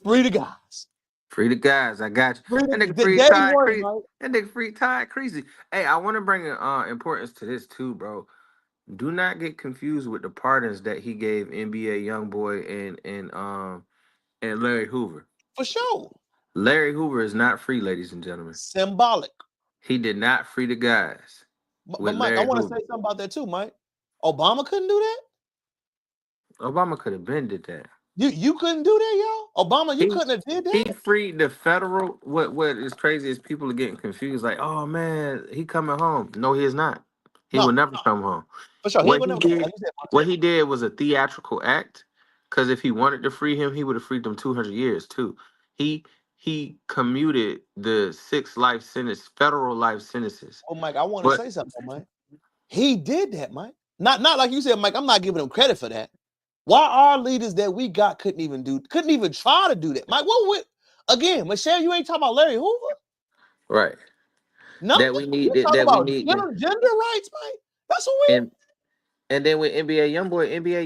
Free the guys. Free the guys, I got you. Free That nigga the free day Ty one, Crazy. Mike. That nigga free Ty Crazy. Hey, I want to bring importance to this too, bro. Do not get confused with the pardons that he gave NBA YoungBoy and Larry Hoover. For sure. Larry Hoover is not free, ladies and gentlemen. Symbolic. He did not free the guys. But Mike, I want to say something about that too, Mike. Obama couldn't do that? Obama could have been did that. You couldn't do that, y'all? Obama, you couldn't have did that? He freed the federal. What is crazy is people are getting confused. Like, oh man, he coming home. No, he is not. He will never come home. For sure. What he did was a theatrical act. Because if he wanted to free him, he would have freed them 200 years too. He commuted the 6 life sentence, federal life sentences. Oh, Mike, I want to say something, Mike. He did that, Mike. Not like you said, Mike. I'm not giving him credit for that. Why our leaders that we got couldn't even try to do that, Mike? Again, Michelle, you ain't talking about Larry Hoover, right? No, that we need gender rights, Mike. That's what we. And then with NBA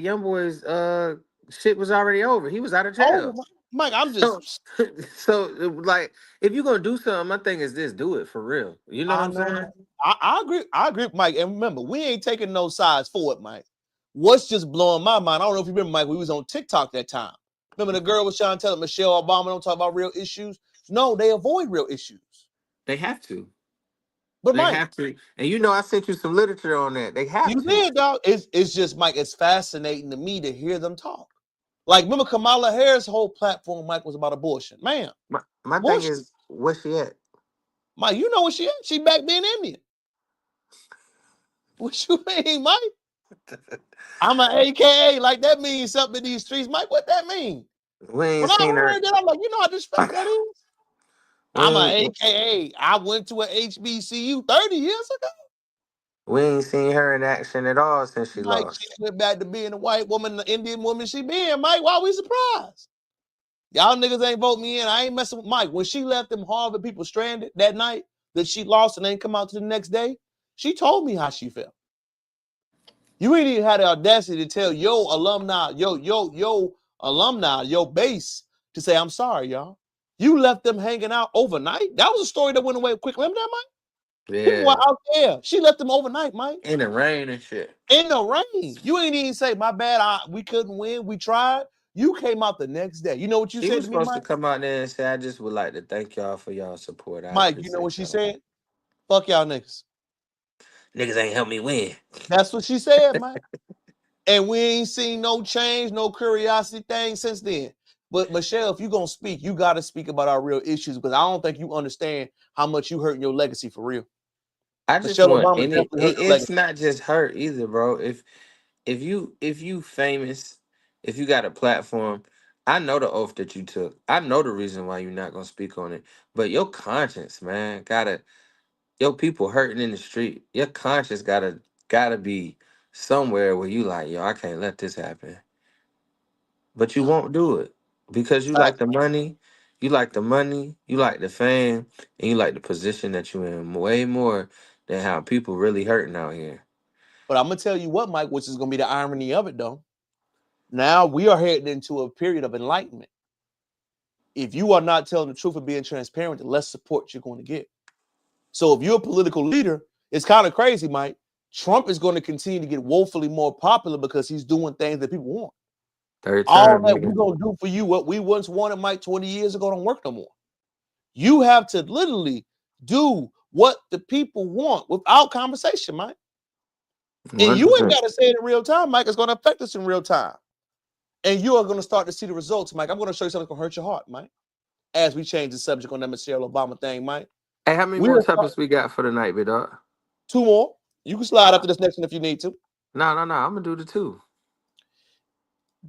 YoungBoy's shit was already over. He was out of jail. Oh, Mike, I'm just so like if you're gonna do something, my thing is this: do it for real. You know what I'm saying? I agree, Mike. And remember, we ain't taking no sides for it, Mike. What's just blowing my mind? I don't know if you remember, Mike. We was on TikTok that time. Remember the girl was trying to tell Michelle Obama don't talk about real issues. No, they avoid real issues. They have to. But they Mike, have to. And you know, I sent you some literature on that. They have to. You did, dog. It's just, Mike, it's fascinating to me to hear them talk. Like, remember Kamala Harris' whole platform, Mike, was about abortion. Man. My thing is, where's she at? Mike, you know where she at? She back being Indian. What you mean, Mike? I'm an AKA. Like, that means something in these streets. Mike, what that mean? We ain't seen her. That, I'm like, you know how disrespectful that is? I'm an AKA. I went to an HBCU 30 years ago. We ain't seen her in action at all since she lost. She went back to being a white woman, the Indian woman she being, Mike. Why we surprised? Y'all niggas ain't vote me in. I ain't messing with Mike. When she left them Harvard people stranded that night that she lost and ain't come out to the next day, she told me how she felt. You ain't even had the audacity to tell your alumni, your base to say, I'm sorry, y'all. You left them hanging out overnight. That was a story that went away quick. Remember that, Mike? People were out there. She left them overnight, Mike. In the rain and shit. In the rain. You ain't even say, my bad, we couldn't win. We tried. You came out the next day. You know what you She said was to me, supposed Mike? to come out there and say, I just would like to thank y'all for y'all support. I Mike, you know what appreciate she y'all. said? Fuck y'all niggas. Niggas ain't help me win. That's what she said, Mike. And we ain't seen no change, no curiosity thing since then. But Michelle, if you're gonna speak, you gotta speak about our real issues because I don't think you understand how much you hurting your legacy for real. I just Michelle want Obama definitely hurt your it's legacy. not just her either, bro. If you famous, if you got a platform, I know the oath that you took. I know the reason why you're not gonna speak on it. But your conscience, man, your people hurting in the street. Your conscience gotta be somewhere where you like, yo, I can't let this happen. But you won't do it because you like the money, you like the money, you like the fame, and you like the position that you're in way more than how people really hurting out here. But I'm gonna tell you what, Mike, which is gonna be the irony of it though. Now we are heading into a period of enlightenment. If you are not telling the truth and being transparent, the less support you're going to get. So if you're a political leader, it's kind of crazy, Mike. Trump is going to continue to get woefully more popular because he's doing things that people want. Third All term, that we're nigga. going to do for you, what we once wanted, Mike, 20 years ago, don't work no more. You have to literally do what the people want without conversation, Mike. And you ain't 100%. got to say it in real time, Mike. It's going to affect us in real time. And you are going to start to see the results, Mike. I'm going to show you something that's going to hurt your heart, Mike, as we change the subject on that Michelle Obama thing, Mike. Hey, how many more topics we got for the night, big dog? 2 more. You can slide after this next one if you need to. No. I'm gonna do the 2.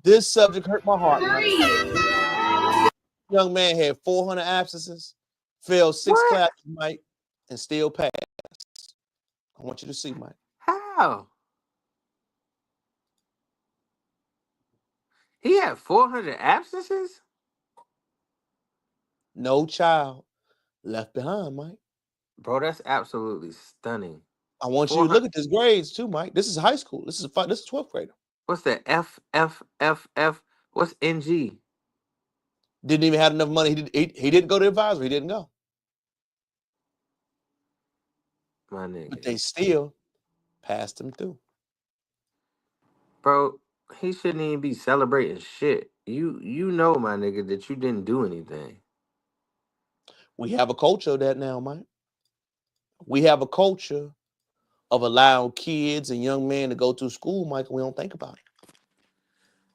This subject hurt my heart, Mike. Young man had 400 absences, failed 6 classes, Mike, and still passed. I want you to see, Mike. How? He had 400 absences? No child left behind, Mike. Bro, that's absolutely stunning. I want you to look at his grades too, Mike. This is high school. This is 12th grader. What's that? F? What's NG? Didn't even have enough money. He didn't go to advisory. He didn't go. My nigga. But they still passed him through. Bro, he shouldn't even be celebrating shit. You know, my nigga, that you didn't do anything. We have a culture of that now, Mike. We have a culture of allowing kids and young men to go to school, Mike, and we don't think about it.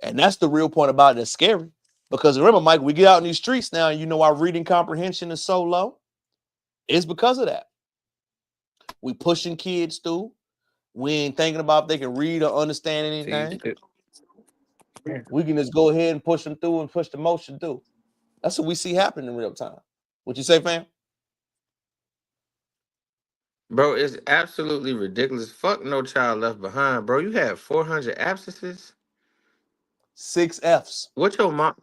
And that's the real point about it that's scary. Because remember, Mike, we get out in these streets now, and you know our reading comprehension is so low. It's because of that. We pushing kids through. We ain't thinking about if they can read or understand anything. We can just go ahead and push them through and push the motion through. That's what we see happening in real time. What you say, fam? Bro, it's absolutely ridiculous. Fuck No Child Left Behind, bro. You had 400 absences? 6 Fs. What your mom?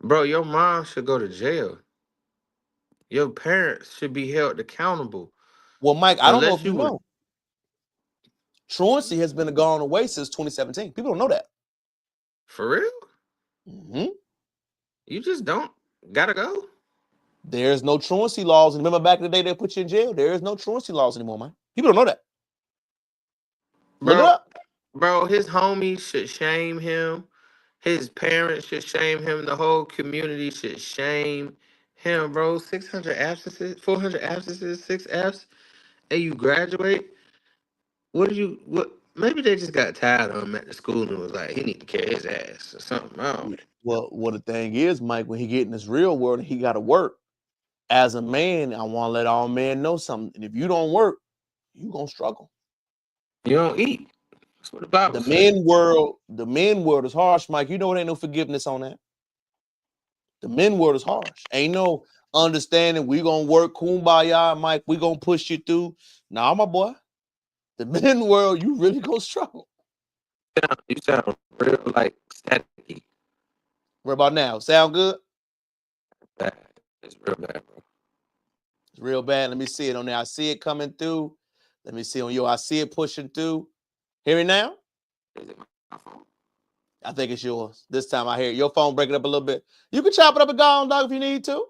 Bro, your mom should go to jail. Your parents should be held accountable. Well, Mike, I don't know Unless if you you would. know. Truancy has been gone away since 2017. People don't know that. For real? Mm-hmm. You just don't gotta go? There's no truancy laws. And remember back in the day they put you in jail? There is no truancy laws anymore, man. People don't know that. Look it up. Bro, his homies should shame him. His parents should shame him. The whole community should shame him, bro. 600 absences, 400 absences, 6 Fs, and you graduate. What? Maybe they just got tired of him at the school and was like, he need to carry his ass or something. I don't know. Well, the thing is, Mike, when he get in this real world, he got to work. As a man, I want to let all men know something. And if you don't work, you gonna struggle. You don't eat. That's what the Bible The says. men world is harsh, Mike. You know it ain't no forgiveness on that. The men world is harsh. Ain't no understanding. We gonna work kumbaya, Mike. We gonna push you through. Nah, my boy. The men world, you really gonna struggle. You sound real like staticky. What about now? Sound good? Bad. It's real bad, bro. It's real bad. Let me see it on there. I see it coming through. Let me see on you. I see it pushing through. Hear me now? Is it my phone? I think it's yours. This time I hear your phone breaking up a little bit. You can chop it up and go on, dog, if you need to.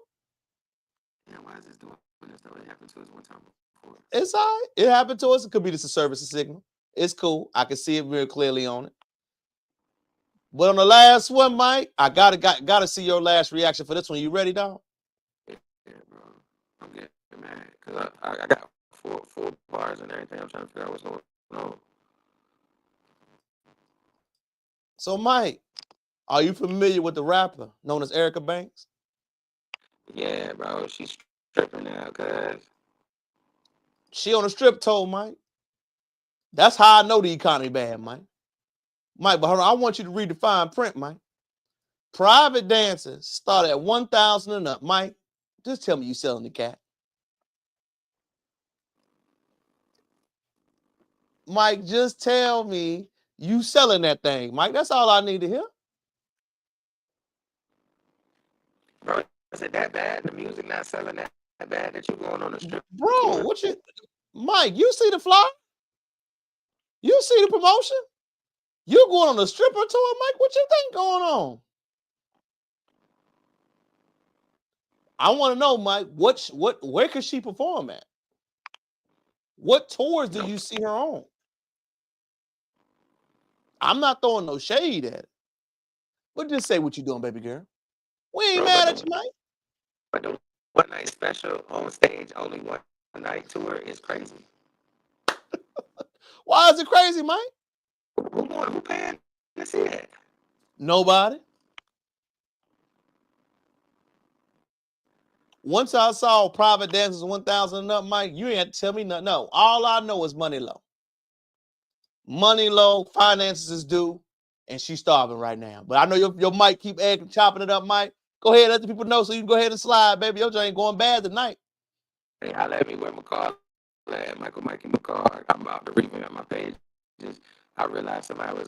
Yeah, why is this doing this though? It happened to us one time before. It's all right. It happened to us. It could be just a service signal. It's cool. I can see it very clearly on it. But on the last one, Mike, I gotta see your last reaction for this one. You ready, dog? Yeah, bro. I'm getting mad because I got four bars and everything. I'm trying to figure out what's going on. So, Mike, are you familiar with the rapper known as Erica Banks? Yeah, bro. She's tripping now, cuz. She on a strip tour, Mike. That's how I know the economy bad, Mike. Mike, but hold on, I want you to read the fine print, Mike. Private dances start at 1,000 and up. Mike, just tell me you selling the cat. Mike, just tell me you selling that thing. Mike, that's all I need to hear. Bro, is it that bad? The music not selling that bad that you going on the strip? Bro, what you... Mike, you see the flyer? You see the promotion? You going on a stripper tour, Mike? What you think going on? I want to know, Mike, where could she perform at? What tours do you see her on? I'm not throwing no shade at it. But just say what you doing, baby girl. We ain't mad at you, Mike. But the one night special on stage, only one night tour is crazy. Why is it crazy, Mike? Who paying to see that? Nobody. Once I saw private dances 1,000 and up, Mike, you ain't have to tell me nothing. No, all I know is money low. Money low, finances is due, and she's starving right now. But I know your Mike keep chopping it up, Mike. Go ahead, let the people know so you can go ahead and slide, baby. Your joint ain't going bad tonight. Hey, I let me wear my car. Michael Mikey McCall. I'm about to revamp my page. I realized somebody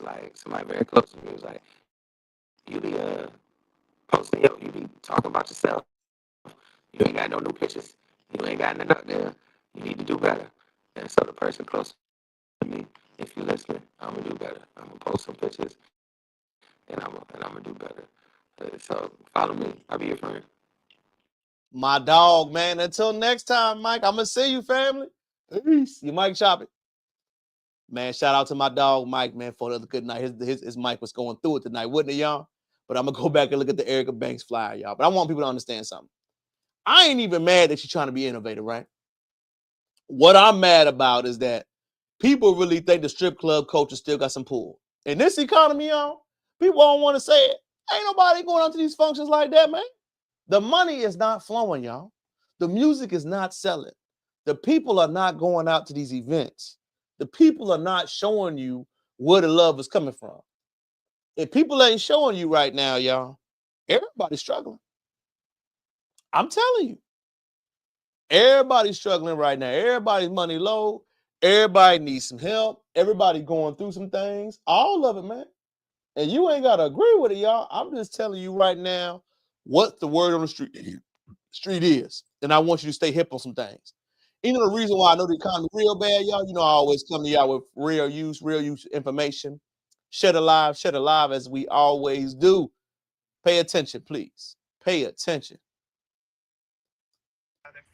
very close to me was like, you be posting, you be talking about yourself. You ain't got no new pictures. You ain't got nothing up there. You need to do better. And so the person close to me, if you're listening, I'm gonna do better. I'm gonna post some pictures, and I'm gonna do better. So follow me. I'll be your friend. My dog, man. Until next time, Mike. I'm gonna see you, family. Peace. You Mike Chop it. Man, shout out to my dog, Mike, man, for another good night. His Mike was going through it tonight, wouldn't it, y'all? But I'm gonna go back and look at the Erica Banks flyer, y'all. But I want people to understand something. I ain't even mad that she's trying to be innovative, right? What I'm mad about is that people really think the strip club culture still got some pull. In this economy, y'all, people don't want to say it. Ain't nobody going out to these functions like that, man. The money is not flowing, y'all. The music is not selling. The people are not going out to these events. The people are not showing you where the love is coming from. If people ain't showing you right now, y'all, everybody's struggling. I'm telling you. Everybody's struggling right now. Everybody's money low. Everybody needs some help. Everybody going through some things. All of it, man. And you ain't got to agree with it, y'all. I'm just telling you right now what the word on the street is. And I want you to stay hip on some things. You know the reason why I know the economy real bad, y'all? You know I always come to y'all with real use information. Share it live as we always do. Pay attention, please. Pay attention.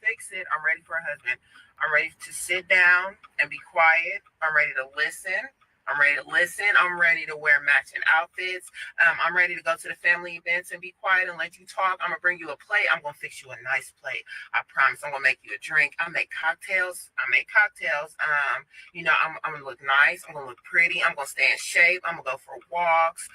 Fix it. I'm ready for a husband. I'm ready to sit down and be quiet. I'm ready to listen. I'm ready to listen. I'm ready to wear matching outfits. I'm ready to go to the family events and be quiet and let you talk. I'm going to bring you a plate. I'm going to fix you a nice plate. I promise. I'm going to make you a drink. I make cocktails. I'm going to look nice. I'm going to look pretty. I'm going to stay in shape. I'm going to go for walks.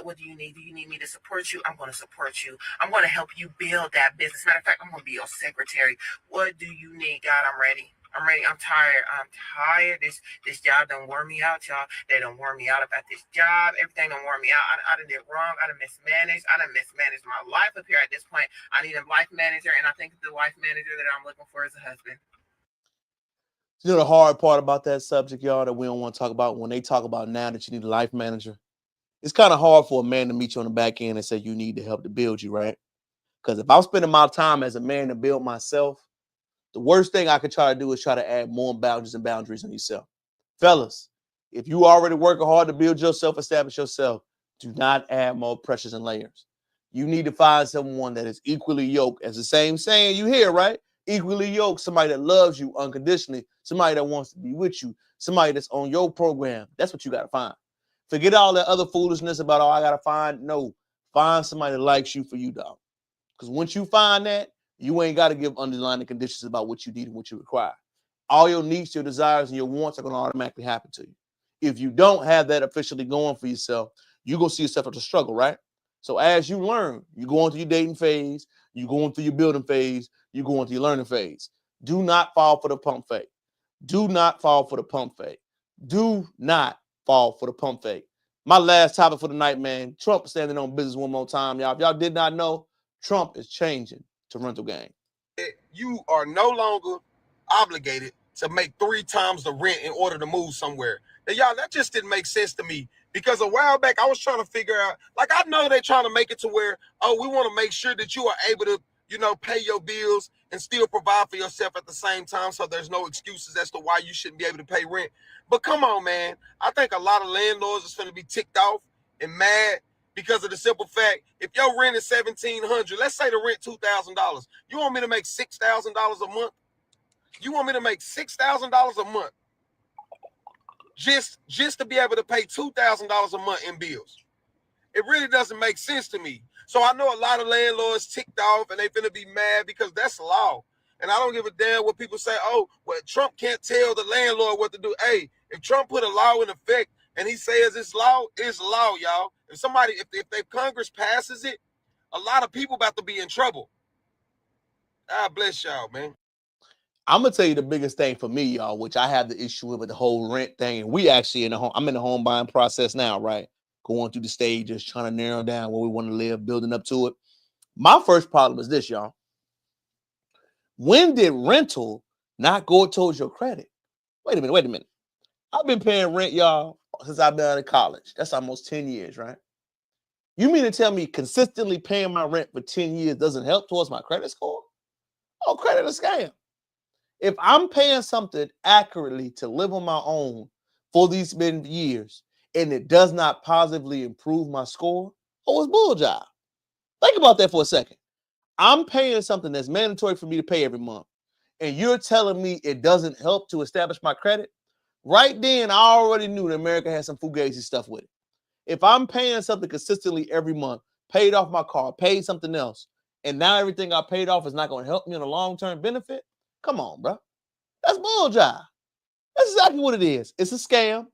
What do you need? Do you need me to support you? I'm going to support you. I'm going to help you build that business. Matter of fact, I'm going to be your secretary. What do you need? God, I'm ready. I'm ready. I'm tired. This job done wore me out, y'all. They done wore me out about this job. Everything done wore me out. I done did wrong. I done mismanaged. I done mismanaged my life up here at this point. I need a life manager, and I think the life manager that I'm looking for is a husband. You know the hard part about that subject, y'all, that we don't want to talk about when they talk about now that you need a life manager? It's kind of hard for a man to meet you on the back end and say you need the help to build you, right? Because if I'm spending my time as a man to build myself, the worst thing I could try to do is try to add more boundaries on yourself. Fellas, If you already working hard to build yourself, establish yourself, do not add more pressures and layers. You need to find someone that is equally yoked, as the same saying you hear, right? Equally yoked, somebody that loves you unconditionally, somebody that wants to be with you, somebody that's on your program. That's what you got to find. Forget all that other foolishness about, oh, I got to find. No, find somebody that likes you for you, dog. Because once you find that, you ain't got to give underlying conditions about what you need and what you require. All your needs, your desires, and your wants are going to automatically happen to you. If you don't have that officially going for yourself, you're going to see yourself as a struggle, right? So as you learn, you go into your dating phase, you go into your building phase, you go into your learning phase. Do not fall for the pump fake. Do not fall for the pump fake. Do not fall for the pump fake. My last topic for the night, man. Trump standing on business one more time, y'all. If y'all did not know, Trump is changing to rental game. You are no longer obligated to make 3 times the rent in order to move somewhere. Now, y'all, that just didn't make sense to me, because a while back I was trying to figure out, like, I know they're trying to make it to where, oh, we want to make sure that you are able to, you know, pay your bills and still provide for yourself at the same time, so there's no excuses as to why you shouldn't be able to pay rent. But come on, man. I think a lot of landlords is going to be ticked off and mad because of the simple fact, if your rent is $1,700, let's say the rent $2,000, you want me to make $6,000 a month? You want me to make $6,000 a month just to be able to pay $2,000 a month in bills? It really doesn't make sense to me. So I know a lot of landlords ticked off and they finna be mad because that's law. And I don't give a damn what people say, oh, well, Trump can't tell the landlord what to do. Hey, if Trump put a law in effect and he says it's law, y'all. If Congress passes it, a lot of people about to be in trouble. God bless y'all, man. I'm gonna tell you the biggest thing for me, y'all, which I have the issue with the whole rent thing. And we actually I'm in the home buying process now, right? Going through the stages, trying to narrow down where we want to live, building up to it. My first problem is this, y'all. When did rental not go towards your credit? Wait a minute. I've been paying rent, y'all, since I've been out of college. That's almost 10 years, right? You mean to tell me consistently paying my rent for 10 years doesn't help towards my credit score? Oh, credit is a scam. If I'm paying something accurately to live on my own for these many years and it does not positively improve my score, oh, it's bull job. Think about that for a second. I'm paying something that's mandatory for me to pay every month, and you're telling me it doesn't help to establish my credit? Right then, I already knew that America had some fugazi stuff with it. If I'm paying something consistently every month, paid off my car, paid something else, and now everything I paid off is not going to help me on a long-term benefit, come on, bro. That's bull job. That's exactly what it is. It's a scam.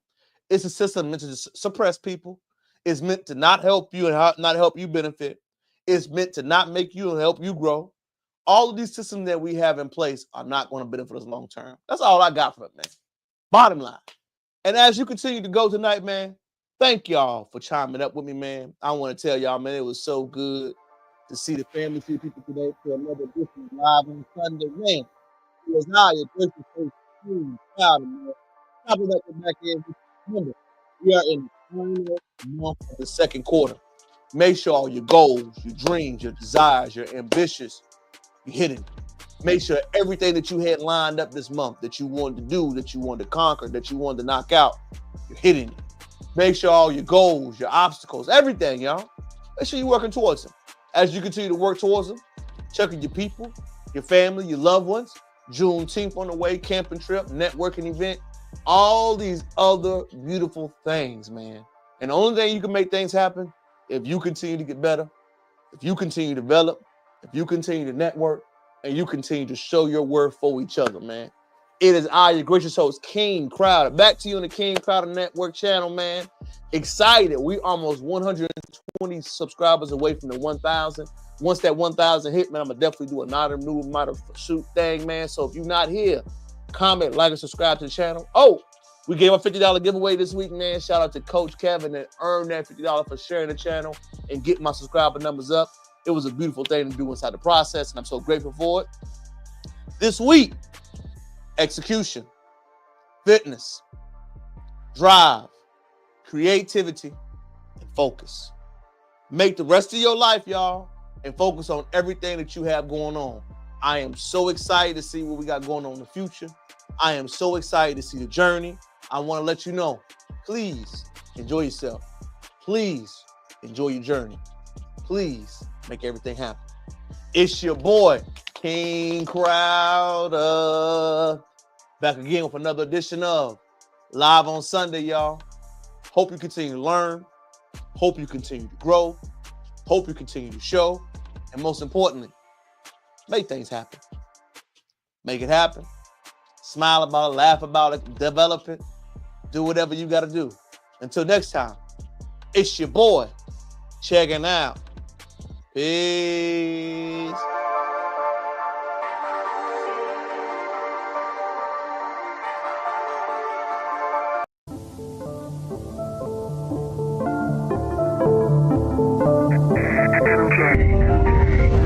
It's a system meant to suppress people. It's meant to not help you and not help you benefit. It's meant to not make you and help you grow. All of these systems that we have in place are not going to benefit us long term. That's all I got from it, man. Bottom line. And as you continue to go tonight, man, thank y'all for chiming up with me, man. I want to tell y'all, man, it was so good to see the family, see the people today for another edition of Live on Sunday, man. It was high, proud of man. Top of that back in. Remember, we are in the final month of the second quarter. Make sure all your goals, your dreams, your desires, your ambitions, you're hitting. Make sure everything that you had lined up this month that you wanted to do, that you wanted to conquer, that you wanted to knock out, you're hitting it. Make sure all your goals, your obstacles, everything, y'all, make sure you're working towards them. As you continue to work towards them, checking your people, your family, your loved ones, Juneteenth on the way, camping trip, networking event, all these other beautiful things, man. And the only thing you can make things happen, if you continue to get better, if you continue to develop, if you continue to network, and you continue to show your worth for each other, man. It is I, your gracious host, King Crowder. Back to you on the King Crowder Network channel, man. Excited. We almost 120 subscribers away from the 1,000. Once that 1,000 hit, man, I'm going to definitely do another new model shoot thing, man. So if you're not here, comment, like, and subscribe to the channel. Oh, we gave a $50 giveaway this week, man. Shout out to Coach Kevin that earned that $50 for sharing the channel and getting my subscriber numbers up. It was a beautiful thing to do inside the process, and I'm so grateful for it. This week, execution, fitness, drive, creativity, and focus. Make the rest of your life, y'all, and focus on everything that you have going on. I am so excited to see what we got going on in the future. I am so excited to see the journey. I want to let you know Please enjoy yourself. Please enjoy your journey. Please make everything happen. It's your boy, King Crowder. Back again with another edition of Live on Sunday, y'all. Hope you continue to learn. Hope you continue to grow. Hope you continue to show. And most importantly, make things happen. Make it happen. Smile about it, laugh about it, develop it. Do whatever you got to do. Until next time, it's your boy, checking out. Peace.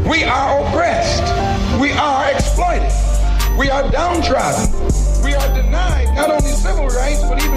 We are oppressed. We are exploited. We are downtrodden. We are denied not only civil rights, but even